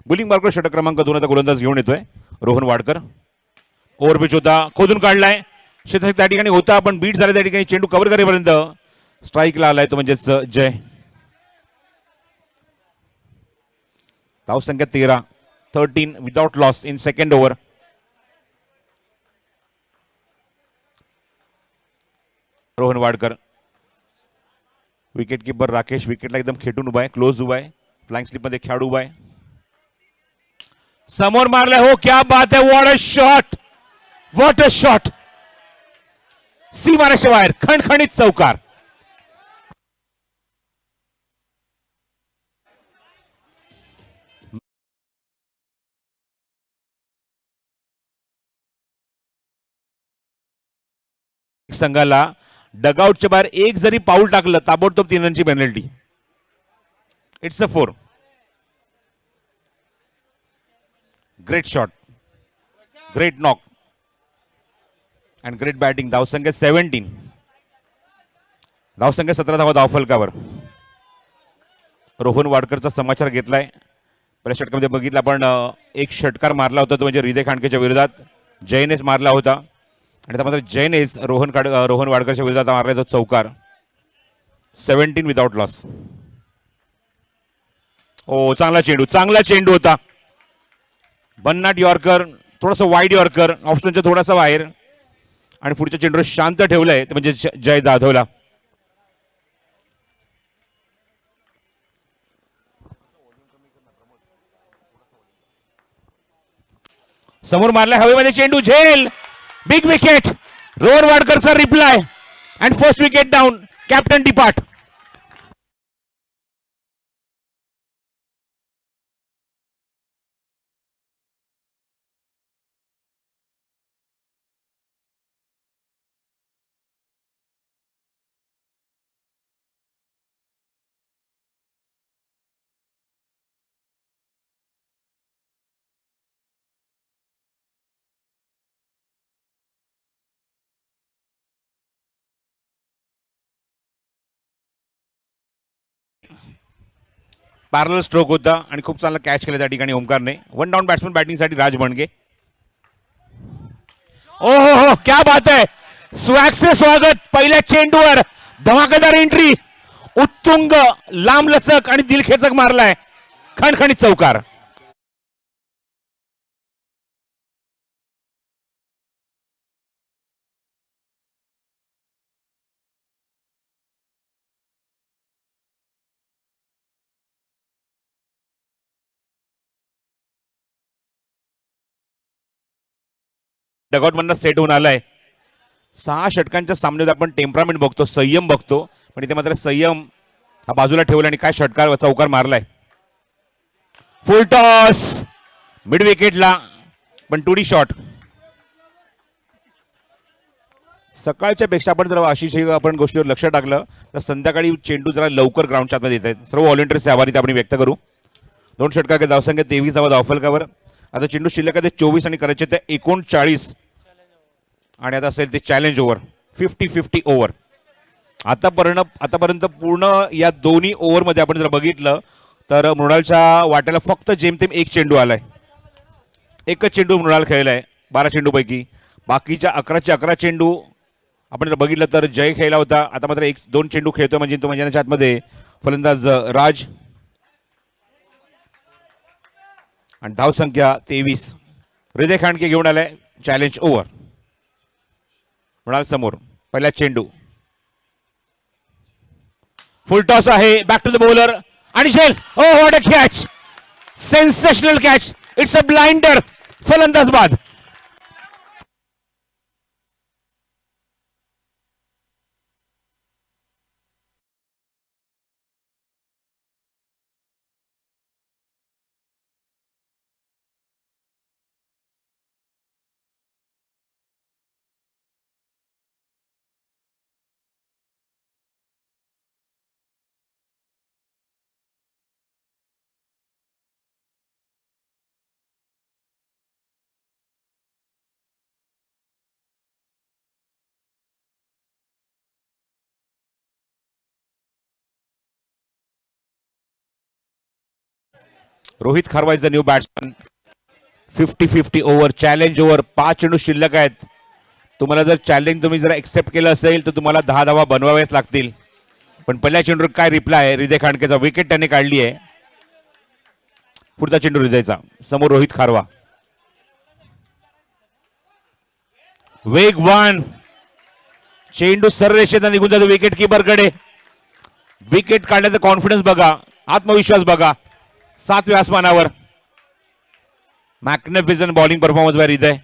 बुलिंग मार्कर षटक क्रमांक 2 आता गोलंदाज घेऊन येतोय रोहन वाडकर. ओव्हरपिच होता, खोदून काढलाय, क्षेत्र त्या ठिकाणी होता पण बीट झाला. त्या ठिकाणी चेंडू कव्हर करेपर्यंत स्ट्राईकला आलाय तो म्हणजेच जय. धावसंख्या 13 without loss in second over. Rohan Wadkar, wicket keeper Rakesh विकेटला एकदम खेटून उभा आहे, क्लोज उभा आहे, फ्लाइंग स्लिप मध्ये खेळाडू उभा आहे. समोर मारलाय, हो क्या बात है, what a shot, what a shot. सीमारेषे बाहेर खणखणीत चौकार. संघाला डगआउटच्या बाहेर एक जरी पाऊल टाकलं ताबडतोब 3 रनची penalty. It's a 4. Great shot, great knock and great batting. धावसंख्या 17. धावसंख्या 17 धावा धावफलकावर. रोहन वाडकरचा समाचार घेतलाय. पहिल्या षटकामध्ये बघितलं आपण, एक षटकार मारला होता तो म्हणजे हृदय खांडकेच्या विरोधात जयनेस मारला होता. आणि त्यामध्ये जयनेस रोहन वाडकरच्या विरोधात मारला तो चौकार. 17 विदाउट लॉस. ओ चांगला चेंडू, चांगला चेंडू होता. बन्नाट यॉर्कर, थोडासा वाईड यॉर्कर, ऑप्शनच्या थोडासा बाहेर आणि पुढच्या चेंडूवर शांत ठेवलंय ते म्हणजे जय जाधवला. समोर मारलाय हवेमध्ये चेंडू, झेल, बिग विकेट. रोहन वाडकरचा reply and first wicket down. Captain depart. पॅरल स्ट्रोक होता आणि खूप चांगला कॅच केला त्या ठिकाणी ओमकारने. 1 डाऊन बॅट्समन बॅटिंगसाठी राज बणगे. ओ हो, क्या बात है, स्वॅग से स्वागत. पहिल्या चेंडूवर धमाकेदार एंट्री, उत्तुंग लांब लचक आणि दिलखेचक मारलाय, खणखणीत चौकार. डगआउट मधनं सेट होऊन आलाय. 6 षटकांच्या सामन्यात आपण टेम्परामेंट बघतो, संयम बघतो, पण इथे मात्र संयम हा बाजूला ठेवला आणि काय षटकार चौकार मारलाय. फुल टॉस मिड विकेटला पण 2D शॉट. सकाळच्या पेक्षा आपण जर अशी आपण गोष्टीवर लक्ष टाकलं तर संध्याकाळी चेंडू जरा लवकर ग्राउंडच्या आतमध्ये येत आहेत. सर्व व्हॉलेंटियर्सचे आभारी आपण व्यक्त करू. 2 षटकांचे धावसंख्या 23 धावा धावफलकावर. आता चेंडू शिल्लक आहे 24 आणि करायचे ते 39 आणि आता असेल ते चॅलेंज ओव्हर 50-50 ओव्हर. आतापर्यंत पूर्ण या दोन्ही ओव्हरमध्ये आपण जर बघितलं तर मृणालच्या वाट्याला फक्त जेमतेम एक चेंडू आलाय. एकच चेंडू मृणाल खेळलाय 12 चेंडूपैकी. बाकीच्या 11 चेंडू आपण जर बघितलं तर जय खेळला होता. आता मात्र 1-2 चेंडू खेळतोय म्हणजे तो मैदानाच्या आतमध्ये फलंदाज राज. आणि धावसंख्या 23. हृदय खांडके घेऊन आलाय चॅलेंज ओव्हर. मृणाल समोर पहिला चेंडू फुल टॉस आहे. बॅक टू द बॉलर आणि झेल. Oh what a catch. Sensational catch. It's a blinder. फलंदाज बाद. Rohit Kharwa is the new batsman. 50-50 over challenge over. 5 चेंडू शिल्लक आहेत. तुम्हाला जर चॅलेंज तुम्ही जर एक्सेप्ट केलं असेल तर तुम्हाला 10 धावा बनवाव्याच लागतील. पण पहिल्या चेंडूवर काय रिप्लाय आहे हृदय खांडकेचा. विकेट त्याने काढली आहे. पुढचा चेंडू हृदयचा. समोर रोहित खारवा. वेगवान चेंडू सररेषेत निघून जातो विकेट किपर कडे. विकेट काढण्याचा कॉन्फिडन्स बघा. आत्मविश्वास बघा. 7व्या आसमानावर. मॅग्निफिसंट बॉलिंग परफॉर्मन्स बाय हृदय.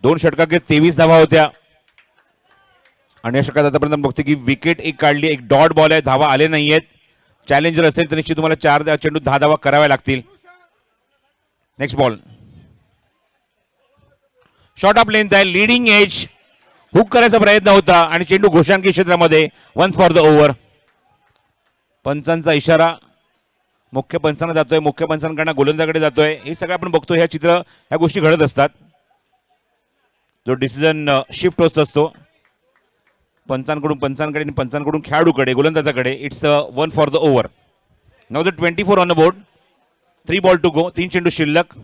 2 षटकांचे 23 धावा होत्या आणि या षटकात आतापर्यंत बघतो की विकेट एक काढली. एक डॉट बॉल आहे. धावा आले नाहीयेत. चॅलेंजर असेल तर निश्चित तुम्हाला 4 चेंडू 10 धावा कराव्या लागतील. Next ball. Short of length आहे. Leading edge. हुक करायचा प्रयत्न होता आणि चेंडू घोषांकी क्षेत्रामध्ये. 1 फॉर द ओव्हर. पंचांचा इशारा मुख्य पंचांना जातोय. मुख्य पंचांकडनं गोलंदाजाकडे जातोय. हे सगळं आपण बघतो. ह्या ह्या गोष्टी घडत असतात. जो डिसिजन शिफ्ट होत असतो पंचांकडे आणि पंचांकडून खेळाडूकडे गोलंदाजाकडे. It's 1 for the over. Now the 24 on the board. 3 ball to go. 3 चेंडू शिल्लक.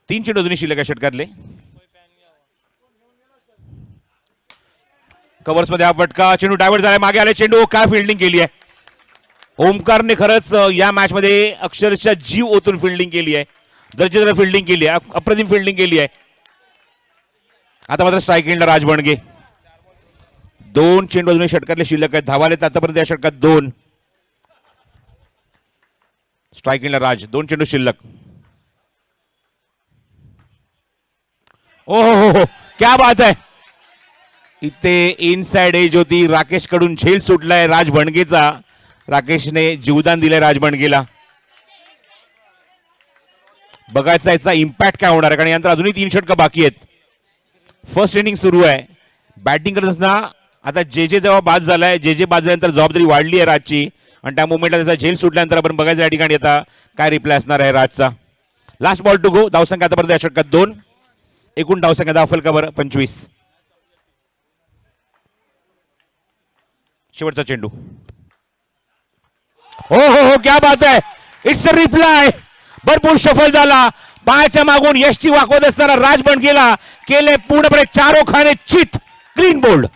तीन चेंडू अजूनही शिल्लक आहे षटकातले. कव्हर्स मध्ये हा फटका. चेंडू डायव्हर्ट झालाय. मागे आले चेंडू. काय फिल्डिंग केली आहे. ओमकारने खरंच या मॅच मध्ये अक्षरशः जीव ओतून फिल्डिंग केली आहे. दर्जेदार फिल्डिंग केली आहे. अप्रतिम फिल्डिंग केली आहे. आता मात्र स्ट्राईक एंडला राज बणगे. 2 चेंडू अजूनही षटकातले शिल्लक आहेत. धावाले आतापर्यंत या षटकात 2. स्ट्राईक एंडला राज. 2 चेंडू शिल्लक. ओ हो क्या बात आहे. इथे इनसाइड एज होती. राकेश कडून झेल सुटलाय राज बणगेचा. राकेशने जीवदान दिलंय राज बणगेला. बघायचा याचा इम्पॅक्ट काय होणार आहे कारण यानंतर अजूनही 3 षटकं बाकी आहेत. फर्स्ट इनिंग सुरू आहे. बॅटिंग करत असताना आता जे जेव्हा बाद झालाय. जे बाद झाल्यानंतर जबाबदारी वाढली आहे राजची आणि त्या मुवमेंटला त्याचा झेल सुटल्यानंतर आपण बघायचं या ठिकाणी आता काय रिप्लाय असणार आहे राजचा. Last ball to go. धावसंख्या आतापर्यंत या षटकात 2. एकूण धावसंख्या धावफलकावर 25. शेवटचा चेंडू. हो क्या बात आहे. It's a reply. भरपूर सफल झाला. पायाच्या मागून यष्टी वाकवत असताना राज बणगेला केले पूर्णपणे चारोखाने चित. Clean bowled.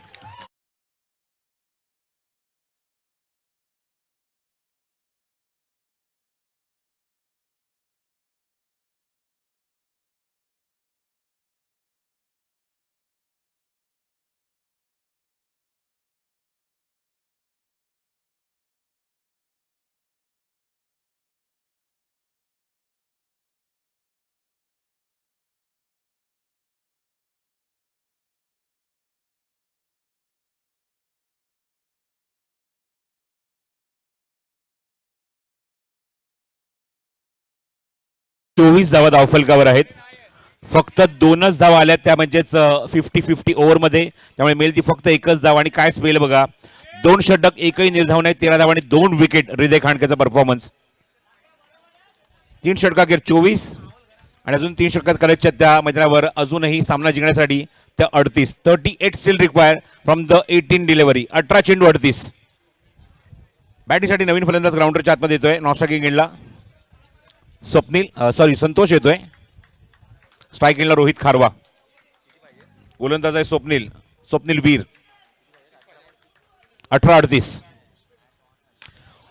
24 धावा धावफलकावर आहेत. फक्त 2च धावा आल्या त्या म्हणजेच 50-50 ओव्हरमध्ये, त्यामुळे मिळेल ती फक्त एकच धाव. आणि काय स्पेल बघा, 2 षटक, एकही निर्धाव नाही, 13 धावा आणि 2 विकेट. हृदय खांडकेचा परफॉर्मन्स. 3 षटकाखेर 24 आणि अजून 3 षटकात करायच्या त्या मैदानावर अजूनही सामना जिंकण्यासाठी त्या 38 steel require from the 18 delivery. 18 चेंडू 38. बॅटिंगसाठी नवीन फलंदाज ग्राउंडरच्या आतमध्ये येतोय. नॉस्ट्रायकिंग एंडला संतोष येतोय. स्ट्राईक एंडला रोहित खारवा. गोलंदाज आहे स्वप्नील वीर. 18-38.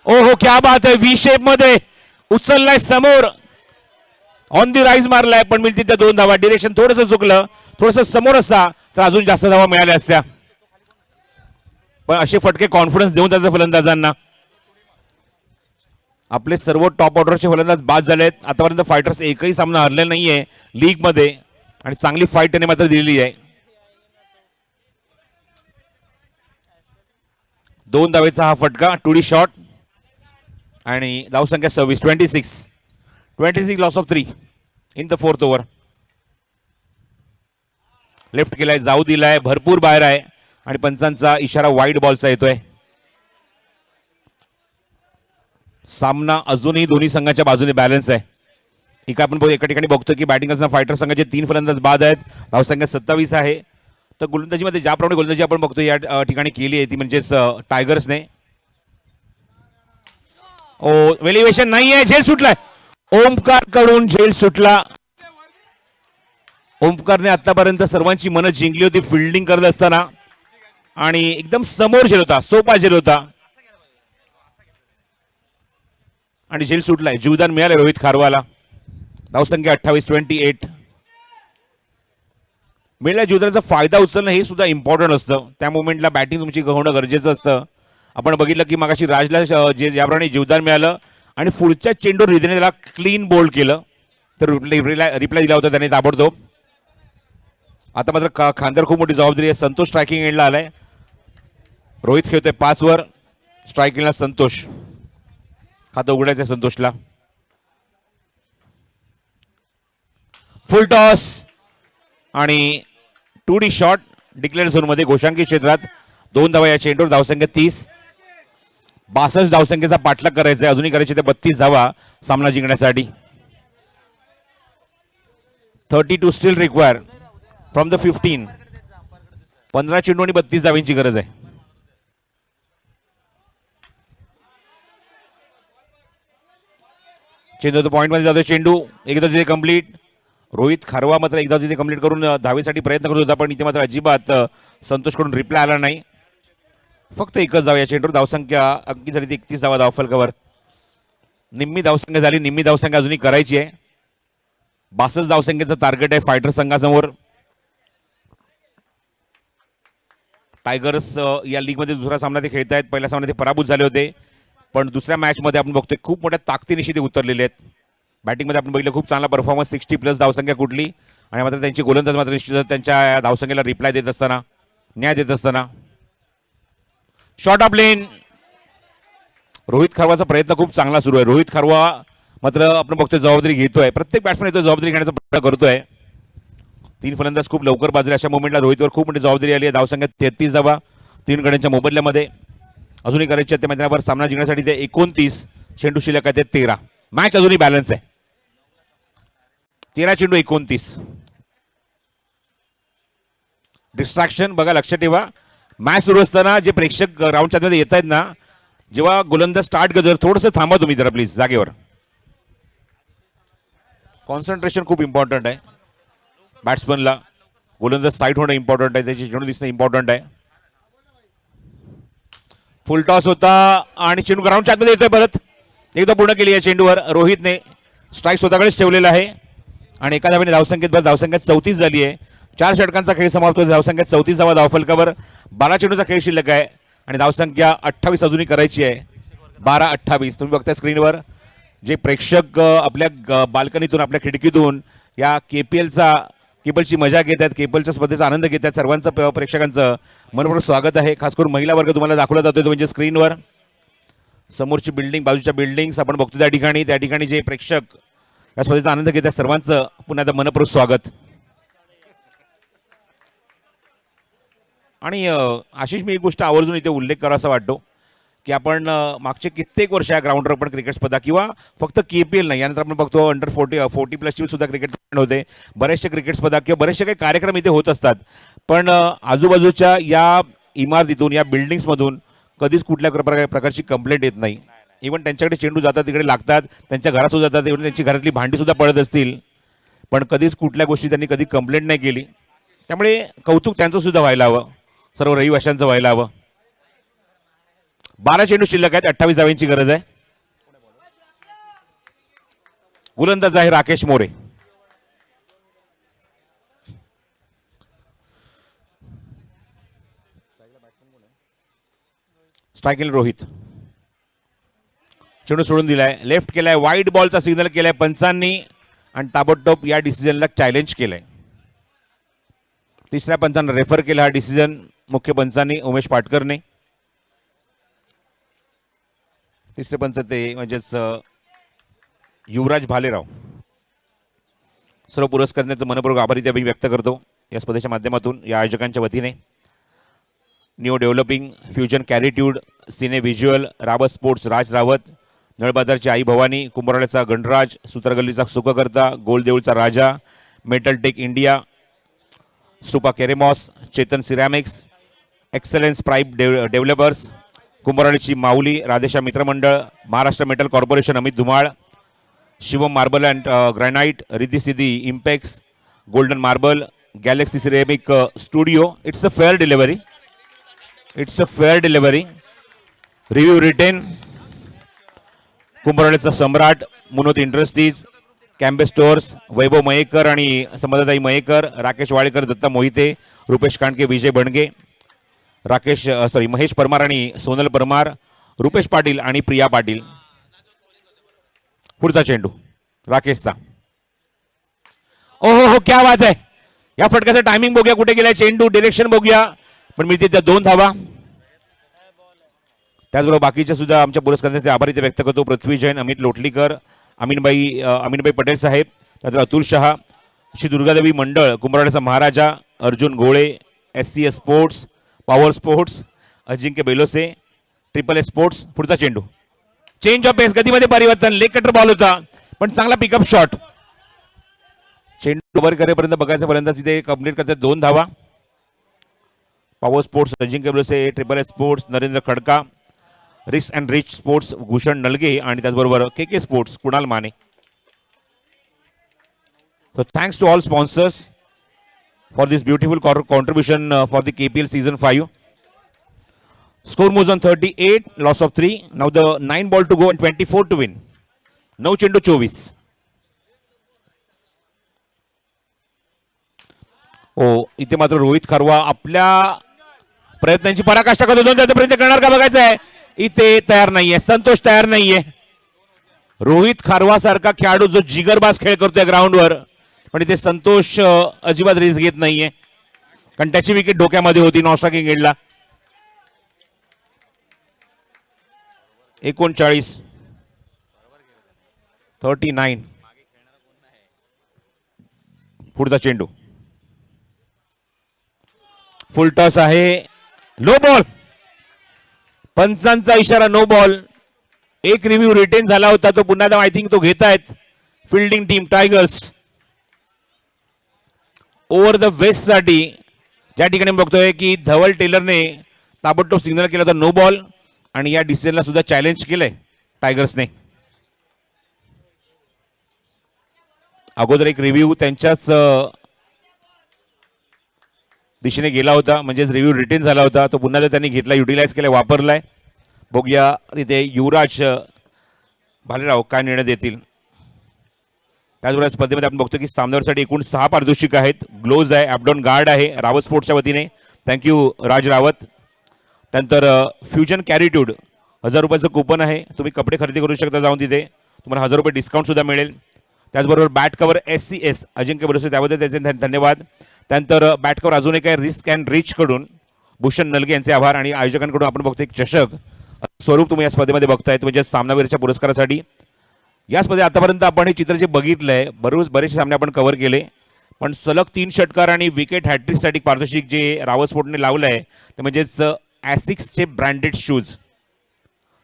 ओहो क्या बात आहे, व्ही शेप मध्ये उचललाय समोर, ऑन दी राईज मारलाय, पण मिळतील त्या 2 धावा. डिरेक्शन थोडंसं चुकलं, थोडंसं समोर असता तर अजून जास्त धावा मिळाल्या असत्या. पण असे फटके कॉन्फिडन्स देऊन जातात फलंदाजांना. आपले सर्व टॉप ऑर्डरचे फलंदाज बाद झालेत. आतापर्यंत फायटर्स एकही सामना हरलेला नाहीये लीग मध्ये आणि चांगली फाईट त्यांनी मात्र दिलेली आहे. 2 धावेचा हा फटका, 2D शॉट आणि धावसंख्या 26 loss of 3 in the 4th over. Left केलाय, जाऊ दिलाय, भरपूर बाहेर आहे आणि पंचांचा इशारा वाईड बॉलचा येतोय. सामना अजूनही दोन्ही संघाच्या बाजूने बॅलन्स आहे. एका ठिकाणी बघतो की बॅटिंग असताना फायटर संघाचे 3 फलंदाज बाद आहेत. धावसंख्या 27 आहे. तर गोलंदाजीमध्ये ज्याप्रमाणे गोलंदाजी आपण बघतो या ठिकाणी केली आहे ती म्हणजेच टायगर्सने. वेलिवेशन नाहीये, झेल सुटलाय. ओमकार कडून झेल सुटला. ओमकारने आतापर्यंत सर्वांची मनं जिंकली होती फिल्डिंग करत असताना आणि एकदम समोर झेल होता, सोपा झेल होता आणि झेल सुटलाय. जीवदान मिळालं रोहित खारवाला. धावसंख्या 28. मिळाल्या जीवदानाचा फायदा उचलणं हे सुद्धा इम्पॉर्टंट असतं. त्या मोमेंटला बॅटिंग तुमची होणं गरजेचं असतं. आपण बघितलं की मगाशी राजला ज्याप्रमाणे जीवदान मिळालं आणि पुढच्या चेंडूवर हृदयने त्याला क्लीन बोल्ड केलं तर रिप्लाय दिला होता त्याने ताबडतोब. आता मात्र खांद्यावर खूप मोठी जबाबदारी आहे. संतोष स्ट्रायकिंग एंडला आलाय. रोहित खेळतोय 5 वर. स्ट्रायकिंगला संतोष. खातं उघडायचंय संतोषला. फुल टॉस आणि 2D शॉट डिक्लेअर झोनमध्ये घोषांकी क्षेत्रात. 2 धावा या चेंडूवर. धावसंख्या 30. 62 धावसंख्येचा पाठलाग करायचा आहे. अजूनही करायचे ते 32 धावा सामना जिंकण्यासाठी. 32 स्टील रिक्वायर फ्रॉम द 15. 15 चेंडू आणि 32 धावांची गरज आहे. चेंडू पॉइंट मध्ये जातो. चेंडू एकदा तिथे कंप्लीट. रोहित खारवा मात्र एकदा तिथे कंप्लीट करून धावेसाठी प्रयत्न करत होता पण इथे मात्र अजिबात संतोषकडून रिप्लाय आला नाही. फक्त एकच धाव या चेंडूवर. धावसंख्या अगदी झाली ती 31 धावा धावफलकावर. निम्मी धावसंख्या झाली. निम्मी धावसंख्या अजूनही करायची आहे. 62 धावसंख्येचं टार्गेट आहे फायटर संघासमोर. टायगर्स या लीगमध्ये दुसरा सामना ते खेळत आहेत. पहिल्या सामन्यात ते पराभूत झाले होते पण दुसऱ्या मॅचमध्ये आपण बघतोय खूप मोठ्या ताकदीनिशी ते उतरलेले आहेत. बॅटिंगमध्ये आपण बघितलं खूप चांगला परफॉर्मन्स. 60+ धावसंख्या कुठली आणि मात्र त्यांची गोलंदाज मात्र निश्चितच त्यांच्या धावसंख्येला रिप्लाय देत असताना, न्याय देत असताना. शॉर्ट ऑफ लेन. रोहित खारवाचा प्रयत्न खूप चांगला सुरू आहे. रोहित खारवा मात्र आपण बघतोय जबाबदारी घेतोय. प्रत्येक बॅट्समॅन येतो जबाबदारी घेण्याचा प्रयत्न करतोय. 3 फलंदाज खूप लवकर बाजले. अशा मोमेंटला रोहितवर खूप मोठी जबाबदारी आली आहे. धावसंख्या 33 धावा 3 गड्यांच्या मोबदल्यामध्ये. अजूनही करायचे त्या मैदानावर सामना जिंकण्यासाठी ते 29. चेंडू शिल्लक आहे ते 13. मॅच अजूनही बॅलन्स आहे. 13 चेंडू 29. डिस्ट्रॅक्शन बघा, लक्षात ठेवा. मॅच सुरू असताना जे प्रेक्षक राऊंडच्या मध्ये येत आहेत ना, जेव्हा गोलंदाज स्टार्ट करतो थोडंसं थांबा तुम्ही जरा प्लीज जागेवर. कॉन्सन्ट्रेशन खूप इम्पॉर्टंट आहे बॅट्समनला. गोलंदाज साईड होणं इम्पॉर्टंट आहे. त्याची चेंडू दिसणं इम्पॉर्टंट आहे. फुल टॉस होता आणि चेंडू ग्राउंडच्या आतमध्ये येतोय परत. एकदा पूर्ण केली या चेंडूवर. रोहितने स्ट्राईक स्वतःकडेच ठेवलेला आहे आणि एका धावेने धावसंख्या 34 झाली आहे. 4 षटकांचा खेळ समाप्त. धावसंख्या 34 धावा धावफलकावर. 12 चेंडूचा खेळ शिल्लक आहे आणि धावसंख्या 28 अजूनही करायची आहे. 12-28. तुम्ही बघताय स्क्रीनवर जे प्रेक्षक आपल्या बाल्कनीतून, आपल्या खिडकीतून या केबलची मजा घेत आहेत, केबलच्या स्पर्धेचा आनंद घेत आहेत. सर्वांचं प्रेक्षकांचं मनपूर्वक स्वागत आहे. खास करून महिला वर्ग तुम्हाला दाखवला जातोय तो म्हणजे स्क्रीनवर. समोरची बिल्डिंग, बाजूच्या बिल्डिंग्स आपण बघतो त्या ठिकाणी जे प्रेक्षक या स्पर्धेचा आनंद घेत आहे सर्वांचं पुन्हा एकदा मनपूर्वक स्वागत. आणि आशिष, मी एक गोष्ट आवर्जून इथे उल्लेख करावा वाटतो की आपण मागचे कित्येक वर्ष या ग्राउंडवर आपण क्रिकेट स्पर्धा किंवा फक्त KPL नाही, यानंतर आपण बघतो अंडर 40+ सुद्धा क्रिकेट होते, बरेचसे क्रिकेट स्पर्धा किंवा बरेचसे काही कार्यक्रम इथे होत असतात. पण आजूबाजूच्या या इमारतीतून, या बिल्डिंग्समधून कधीच कुठल्या प्रकारची कंप्लेंट येत नाही. इव्हन त्यांच्याकडे चेंडू जातात, तिकडे लागतात, त्यांच्या घरात सुद्धा जातात, इव्हन त्यांची घरातली भांडी सुद्धा पडत असतील, पण कधीच कुठल्या गोष्टी त्यांनी कधी कंप्लेंट नाही केली. त्यामुळे कौतुक त्यांचं सुद्धा व्हायला हवं, सर्व रहिवाशांचं व्हायला हवं. 12 चेंडू शिल्लक आहेत, 28 धावांची गरज आहे. गोलंदाज आहे राकेश मोरे. स्ट्रायकिल रोहित. चेंडू सोडून दिलाय, लेफ्ट केलाय, वाईड बॉलचा सिग्नल केलाय पंचांनी आणि ताबडतोब या डिसिजनला चॅलेंज केलंय. तिसऱ्या पंचांना रेफर केला हा डिसिजन मुख्य पंचांनी, उमेश पाटकरने. तिसरे पंच ते म्हणजेच युवराज भालेराव. सर्व पुरस्कारांचं मनपूर्वक आभारी ते व्यक्त करतो या स्पर्धेच्या माध्यमातून या आयोजकांच्या वतीने. न्यू डेव्हलपिंग, फ्युजन कॅरिट्यूड, cine visual, Rawat sports Raj Rawat, नळबाजारची आई भवानी, कुंभरवाड्याचा गणराज, सुतारगल्लीचा सुखकर्ता, गोलदेऊळचा राजा, मेटल टेक इंडिया, सुपा केरेमॉस, चेतन सिरॅमिक्स, एक्सलन्स प्राईप डेव्हलपर्स, कुंभरवाडीची माऊली, राधेशा मित्रमंडळ, Maharashtra metal corporation Amit Dhumal, Shivam marble and granite, Riddhi Siddhi impex, golden marble, galaxy ceramic studio. It's a fair delivery, it's a fair delivery. Review retain कुंभरवाडीचा सम्राट, मुनोत इंडस्ट्रीज, कॅम्बे स्टोअर्स, वैभव मयेकर आणि संपदाताई मयेकर, राकेश वाडेकर, दत्ता मोहिते, रुपेश कांडके, विजय बणगे, महेश परमार आणि सोनल परमार, रुपेश पाटील आणि प्रिया पाटील. पुढचा चेंडू राकेशचा. ओहो हो, क्या आवाज आहे. या फटक्याचा टायमिंग बघूया, कुठे गेलाय चेंडू, डिरेक्शन बघूया, पण मिळते त्या 2 धावा. त्याचबरोबर बाकीच्या सुद्धा आमच्या पुरस्कारांचे आभारी ते व्यक्त करतो. पृथ्वी जैन, अमित लोटलीकर, अमीनबाई पटेल साहेब, त्यानंतर अतुल शहा, श्री दुर्गादेवी मंडळ, कुंभरवाड्याचा महाराजा, अर्जुन गोळे, SCS sports, power sports, Ajinkya Belose, SSS sports. पुढचा चेंडू, चेंज ऑफ पेस, गतीमध्ये परिवर्तन, लेग कटर बॉल होता पण चांगला पिकअप शॉट. चेंडू कव्हर करेपर्यंत बघायचं पर्यंत तिथे कंप्लीट करतात 2 धावा. Power sports Ajinkya Belose, SSS sports Narendra Khadka, rich and rich sports Bhushan Nalage आणि त्याचबरोबर KK sports Kunal Mane. So thanks to all sponsors for this beautiful contribution for the KPL season 5. Score moves on 38, loss of 3. Now the 9 ball to go and 24 to win. 9 चेंडू 24. इथे मात्र रोहित खरवा आपल्या प्रयत्नांची पराकाष्ठा करतो. 2 प्रयत्न करणार का बघायचं आहे. इथे तयार नाहीये, संतोष तयार नाहीये. रोहित खारवा सारखा खेळाडू जो जिगरबाज खेळ करतोय ग्राउंडवर, पण इथे संतोष अजिबात रिस्क घेत नाहीये, कारण त्याची विकेट डोक्यामध्ये होती नॉन स्ट्रायकिंग एंडला. 39 39. पुढचा चेंडू फुल टॉस आहे, नो बॉल. पंचांचा इशारा नो बॉल. एक रिव्ह्यू रिटेन झाला होता, तो पुन्हा आय थिंक तो घेतायत fielding team tigers. Over the waist साठी ज्या ठिकाणी बघतोय की धवल टेलरने ताबडतोब सिग्नल केला होता नो बॉल, आणि या डिसिजनला सुद्धा चॅलेंज केलंय टायगर्सने. अगोदर एक रिव्ह्यू त्यांच्याच दिशेने गेला होता, म्हणजेच रिव्ह्यू रिटेन झाला होता, तो पुन्हा त्यांनी घेतला, युटिलाइज केलाय, वापरलाय. बघूया तिथे युवराज भालेराव काय निर्णय देतील. त्याचबरोबर स्पर्धेमध्ये आपण बघतो की सामन्यासाठी एकूण 6 पारितोषिक आहेत. ग्लोव्ज आहे, ॲपडॉन गार्ड आहे रावत स्पोर्ट्सच्या वतीने, थँक्यू राज रावत. त्यानंतर फ्युजन कॅरिट्यूड 1000 रुपयाचं कुपन आहे, तुम्ही कपडे खरेदी करू शकता जाऊन तिथे, तुम्हाला 1000 रुपये डिस्काउंट सुद्धा मिळेल. त्याचबरोबर बॅट कव्हर SCS अजिंक्य बरोबर त्याबद्दल त्यांचे धन्यवाद. त्यानंतर बॅट कव्हर अजून एक आहे रिस्क अँड रिच कडून भूषण नलगे यांचे आभार. आणि आयोजकांकडून आपण बघतो एक चषक स्वरूप तुम्ही या स्पर्धेमध्ये बघतायत, म्हणजे सामनावीरच्या पुरस्कारासाठी या स्पर्धेत आतापर्यंत आपण हे चित्र जे बघितलंय बरेचसे सामने आपण कव्हर केले, पण सलग 3 षटकार आणि विकेट हॅट्रिकसाठी पारितोषिक जे रावत स्पोर्टने लावलं आहे ते म्हणजेच ॲसिक्सचे ब्रँडेड शूज.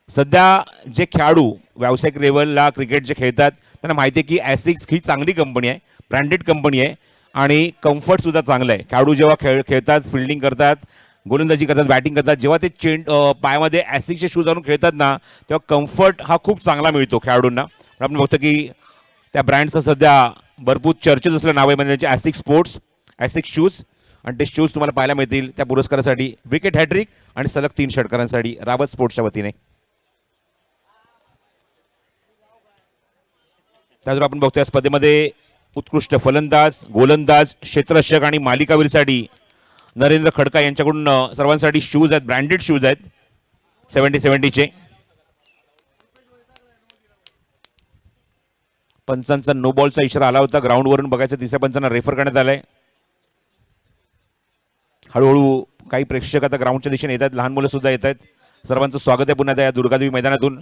सध्या जे खेळाडू व्यावसायिक लेवलला क्रिकेट जे खेळतात त्यांना माहिती आहे की ॲसिक्स ही चांगली कंपनी आहे, ब्रँडेड कंपनी आहे आणि कम्फर्टसुद्धा चांगलं आहे. खेळाडू जेव्हा खेळतात, फिल्डिंग करतात, गोलंदाजी करतात, बॅटिंग करतात, जेव्हा ते पायामध्ये ॲसिक्सचे शूज आणून खेळतात ना तेव्हा कम्फर्ट हा खूप चांगला मिळतो खेळाडूंना. आपण बघतो की त्या ब्रँडचं सध्या भरपूर चर्चेत असलेलं नाव आहे म्हणजे त्यांचे ॲसिक्स स्पोर्ट्स, ॲसिक्स शूज. आणि ते शूज तुम्हाला पाहायला मिळतील त्या पुरस्कारासाठी विकेट हॅट्रिक आणि सलग 3 षटकारांसाठी रावत स्पोर्ट्सच्या वतीने. त्याचबरोबर आपण बघतो या स्पर्धेमध्ये उत्कृष्ट फलंदाज, गोलंदाज, क्षेत्ररक्षक आणि मालिकावीरसाठी नरेंद्र खडका यांच्याकडून सर्वांसाठी शूज आहेत, ब्रँडेड शूज आहेत 70-70चे. पंचांचा नो बॉलचा इशारा आला होता, ग्राउंडवरून बघायचं तिसऱ्या पंचांना रेफर करण्यात आलाय. हळूहळू काही प्रेक्षक आता ग्राउंडच्या दिशेने येत आहेत, लहान मुलं सुद्धा येत आहेत. सर्वांचं स्वागत आहे पुन्हा या दुर्गादेवी मैदानातून.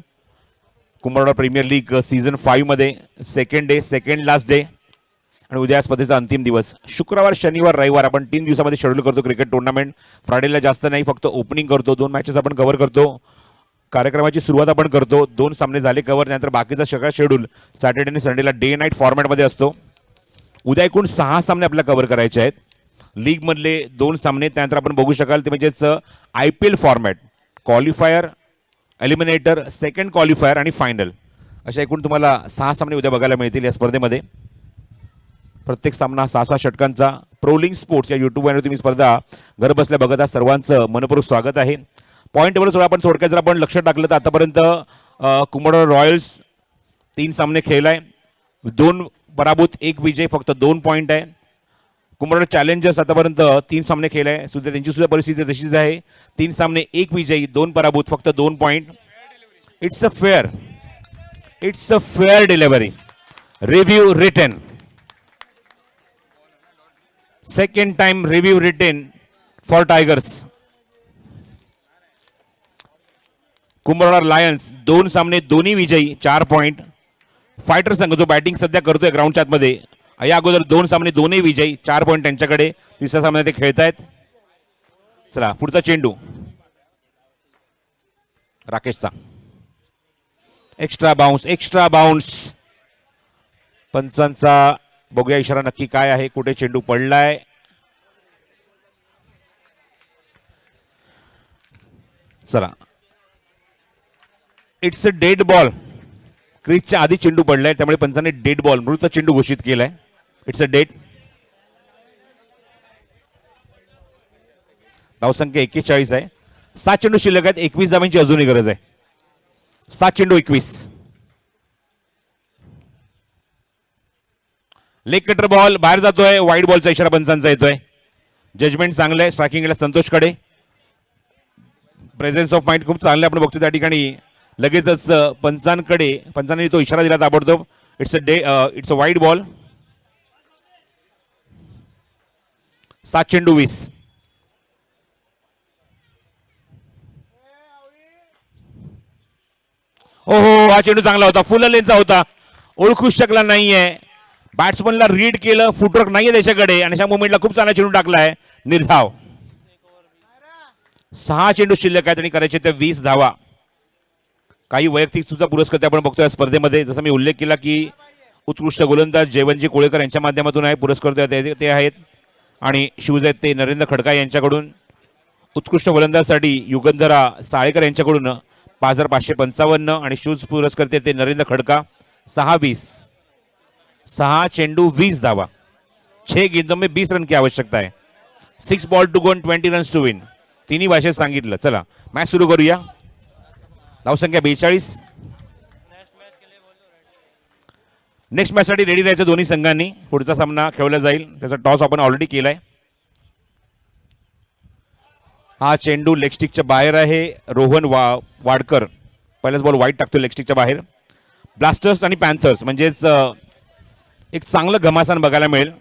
कुंभारवाडा प्रीमियर लीग सीझन 5 मध्ये second day, second last day आणि उद्या स्पर्धेचा अंतिम दिवस. शुक्रवार, शनिवार, रविवार आपण 3 दिवसामध्ये शेड्यूल करतो क्रिकेट टुर्नामेंट. फ्रायडेला जास्त नाही, फक्त ओपनिंग करतो, 2 मॅचेस आपण कव्हर करतो. कार्यक्रमाची सुरुवात आपण करतो, 2 सामने झाले कव्हर, त्यानंतर बाकीचा सगळा शेड्यूल सॅटर्डे आणि संडेला डे नाईट फॉर्मॅटमध्ये असतो. उद्या एकूण 6 सामने आपल्याला कव्हर करायचे आहेत. लीगमधले 2 सामने, त्यानंतर आपण बघू शकाल ते म्हणजेच IPL format, qualifier, eliminator, second qualifier आणि फायनल, अशा एकूण तुम्हाला 6 सामने उद्या बघायला मिळतील या स्पर्धेमध्ये. प्रत्येक सामना 6-6 षटकांचा. प्रोलिंग स्पोर्ट्स या यूट्यूबवर तुम्ही स्पर्धा घर बसल्या बघत आहात, सर्वांचं मनपूर्वक स्वागत आहे. पॉईंटवर आपण थोडक्यात जर आपण लक्ष टाकलं तर आतापर्यंत कुंभारवाडा रॉयल्स 3 सामने खेळलाय, 2 पराभूत, 1 विजय, फक्त 2 पॉईंट आहे. कुंभारवाडा चॅलेंजर्स आतापर्यंत 3 सामने खेळलाय, सुद्धा त्यांची सुद्धा परिस्थिती तशीच आहे, 3 सामने 1 विजयी, 2 पराभूत, फक्त 2 point. It's a fair delivery. Review retained, second time review retained for Tigers. Kumbharwada Lions 2 सामने दोन्ही विजयी, 4 पॉईंट. फायटर संघ जो बॅटिंग सध्या करतोय ग्राउंडच्या आतमध्ये, या अगोदर 2 सामने दोन्ही विजयी, 4 पॉईंट त्यांच्याकडे. तिसऱ्या सामन्यात ते खेळतायत. चला पुढचा चेंडू राकेशचा, एक्स्ट्रा बाउन्स. पंचांचा बघूया इशारा नक्की काय आहे, कुठे चेंडू पडलाय. चला, इट्स अ डेड बॉल. क्रीजच्या आधी चेंडू पडलाय, त्यामुळे पंचांनी डेड बॉल, मृत चेंडू घोषित केलाय. It's a dead. धावसंख्या 41 आहे. 7 चेंडू शिल्लक आहेत, 21 धावांची अजूनही गरज आहे. 7 चेंडू 21. लेग कटर बॉल बाहेर जातोय, वाईड बॉलचा इशारा पंचांचा येतोय. जजमेंट चांगलं आहे, स्ट्रायकिंगला संतोषकडे. प्रेझेन्स ऑफ माइंड खूप चांगलं आपण बघतो त्या ठिकाणी. लगेचच पंचांनी तो इशारा दिला ताबडतोब. It's a wide ball. 7 चेंडू 20. ओहो, हा चेंडू चांगला होता, फुल लेनचा होता, ओळखू शकला नाहीये. बॅट्समनला रीड केलं, फुटवर्क नाहीये त्याच्याकडे आणि अशा मुवमेंटला खूप चांगला चेंडू टाकलाय. निर्धाव. 6 चेंडू शिल्लक आहेत आणि करायचे त्या 20 धावा. काही वैयक्तिक सुद्धा पुरस्कार आपण बघतोय या स्पर्धेमध्ये. जसं मी उल्लेख केला की उत्कृष्ट गोलंदाज जयवंतजी कोळेकर यांच्या माध्यमातून आहे पुरस्कार ते आहेत आणि शूज आहेत ते नरेंद्र खडका यांच्याकडून. उत्कृष्ट गोलंदाजसाठी युगंधरा साळेकर यांच्याकडून 5555 आणि शूज पुरस्कार ते नरेंद्र खडका. 6 चेंडू 20 धावा. 6 गेंदों में 20 रन की आवश्यकता है. 6 ball to go 20 runs to win. तिन्ही भाषेत सांगितलं. चला मॅच सुरू करूया. धावसंख्या 42. नेक्स्ट मॅच साठी रेडी राहायचं दोन्ही संघांनी. पुढचा सामना खेळला जाईल, त्याचा टॉस आपण ऑलरेडी केलाय. हा चेंडू लेगस्टिकच्या बाहेर आहे. रोहन वाडकर पहिलाच बॉल वाईट टाकतो लेगस्टिकच्या बाहेर. ब्लास्टर्स आणि पॅन्थर्स म्हणजेच एक चांगलं घमासान बघायला मिळेल.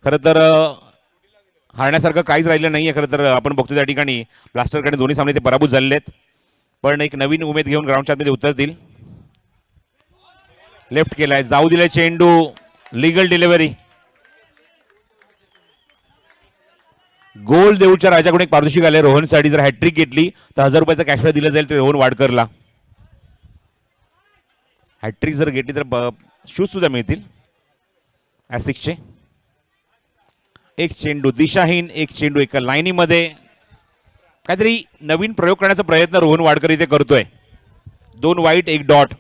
खरं तर हारण्यासारखं काहीच राहिलं नाहीये. खरं तर आपण बघतो त्या ठिकाणी ब्लास्टरकडे दोन्ही सामने ते पराभूत झालेले आहेत, पण एक नवीन उमेद घेऊन ग्राउंडच्या आतमध्ये उतरतील. लेफ्ट केलाय, जाऊ दिलाय चेंडू, लिगल डिलिव्हरी. गोल देऊच्या राजाकडून एक पारितोषिक आले रोहनसाठी. जर हॅट्रिक घेतली तर 1000 रुपयाचा कॅशबॅक दिला जाईल रोहन वाडकरला. हॅट्रिक जर घेतली तर शूज सुद्धा मिळतील ॲसिक्सचे. एक चेंडू दिशाहीन, एक चेंडू एका लाईनीमध्ये. काहीतरी नवीन प्रयोग करण्याचा प्रयत्न रोहन वाडकर इथे करतोय. 2 वाईट 1 डॉट.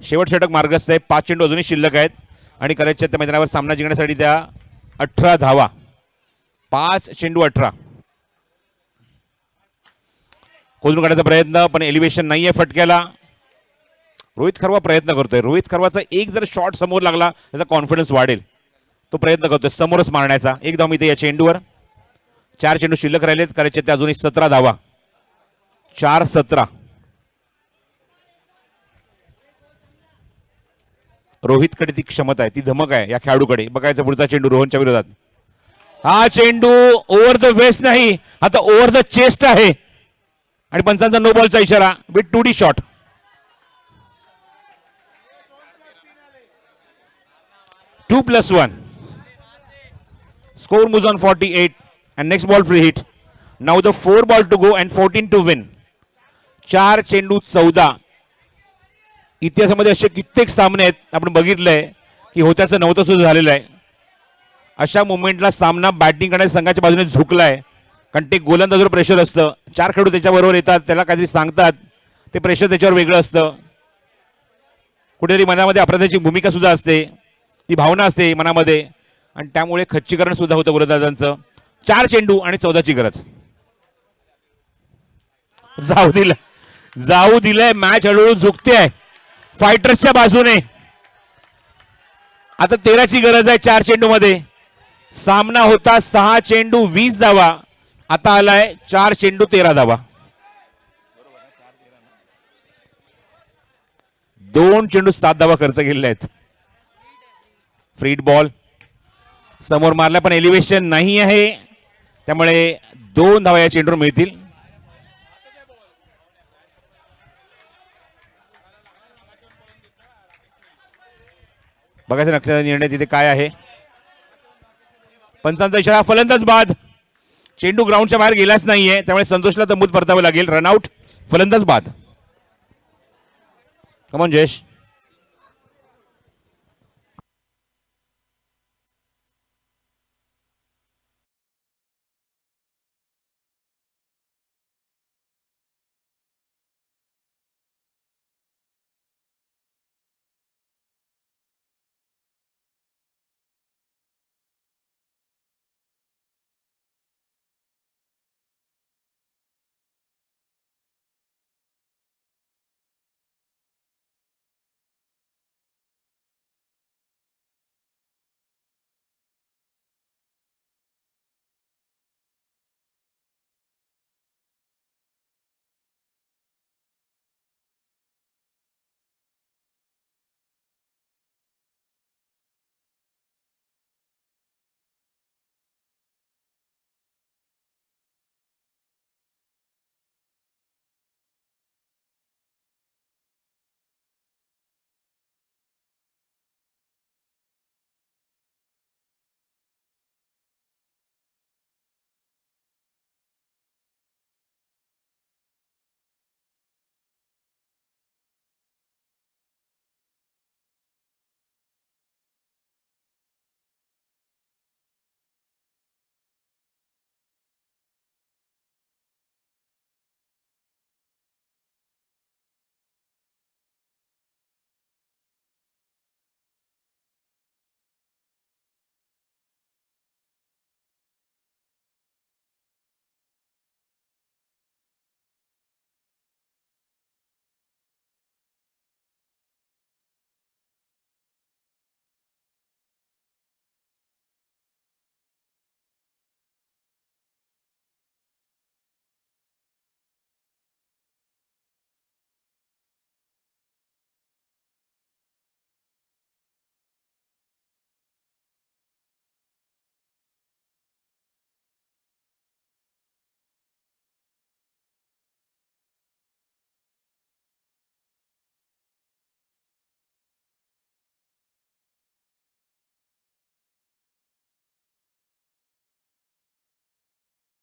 शेवट षटक मार्गस्थ आहे. 5 चेंडू अजूनही शिल्लक आहेत आणि करायच्या त्या मैदानावर सामना जिंकण्यासाठी त्या 18 धावा. 5 चेंडू 18. खोदून काढण्याचा प्रयत्न पण एलिव्हेशन नाहीये फटक्याला. रोहित खरवा प्रयत्न करतोय. रोहित खरवाचा एक जर शॉट समोर लागला त्याचा कॉन्फिडन्स वाढेल. तो प्रयत्न करतोय समोरच मारण्याचा. एक धाव इथे या चेंडूवर. 4 चेंडू शिल्लक राहिलेत. करायचे ते अजूनही 17 धावा. 4-17. रोहितकडे ती क्षमता आहे, ती धमक आहे या खेळाडूकडे. बघायचा पुढचा चेंडू रोहनच्या विरोधात. हा चेंडू ओव्हर द वेस्ट नाही, आता ओव्हर द चेस्ट आहे आणि पंचांचा नो बॉलचा इशारा with 2D shot. Two plus 1. Score moves on 48 and next ball free hit. Now the 4 ball to go and 14 to win. 4 चेंडू 14. इतिहासामध्ये असे कित्येक सामने आहेत आपण बघितलंय की होत्याचं नव्हतं सुद्धा झालेलं आहे. अशा मुवमेंटला सामना बॅटिंग करण्याच्या संघाच्या बाजूने झुकलाय कारण ते गोलंदाजावर प्रेशर असतं. 4 खेळाडू त्याच्याबरोबर येतात, त्याला काहीतरी सांगतात, ते प्रेशर त्याच्यावर वेगळं असतं. कुठेतरी मनामध्ये अपराधाची भूमिका सुद्धा असते, ती भावना असते मनामध्ये आणि त्यामुळे खच्चीकरण सुद्धा होतं गोलंदाजांचं. 4 चेंडू आणि 14ची गरज. जाऊ दिलंय. मॅच हळूहळू झुकते आहे फायटर्सच्या बाजूने. आता 13ची गरज आहे 4 चेंडू मध्ये. सामना होता 6 चेंडू 20 धावा. आता आलाय 4 चेंडू 13 धावा. 2 चेंडू 7 धावा खर्च केलेले आहेत. फ्रीड बॉल समोर मारला पण एलिव्हेशन नाही आहे, त्यामुळे 2 धावा या चेंडूवर मिळतील. बघायचं नक्की निर्णय तिथे काय आहे. पंचांचा इशारा, फलंदाज बाद. चेंडू ग्राउंडच्या बाहेर गेलाच नाहीये, त्यामुळे संतोषला तंबूत परतावं लागेल. रनआउट, फलंदाज बाद. कमॉन जयेश.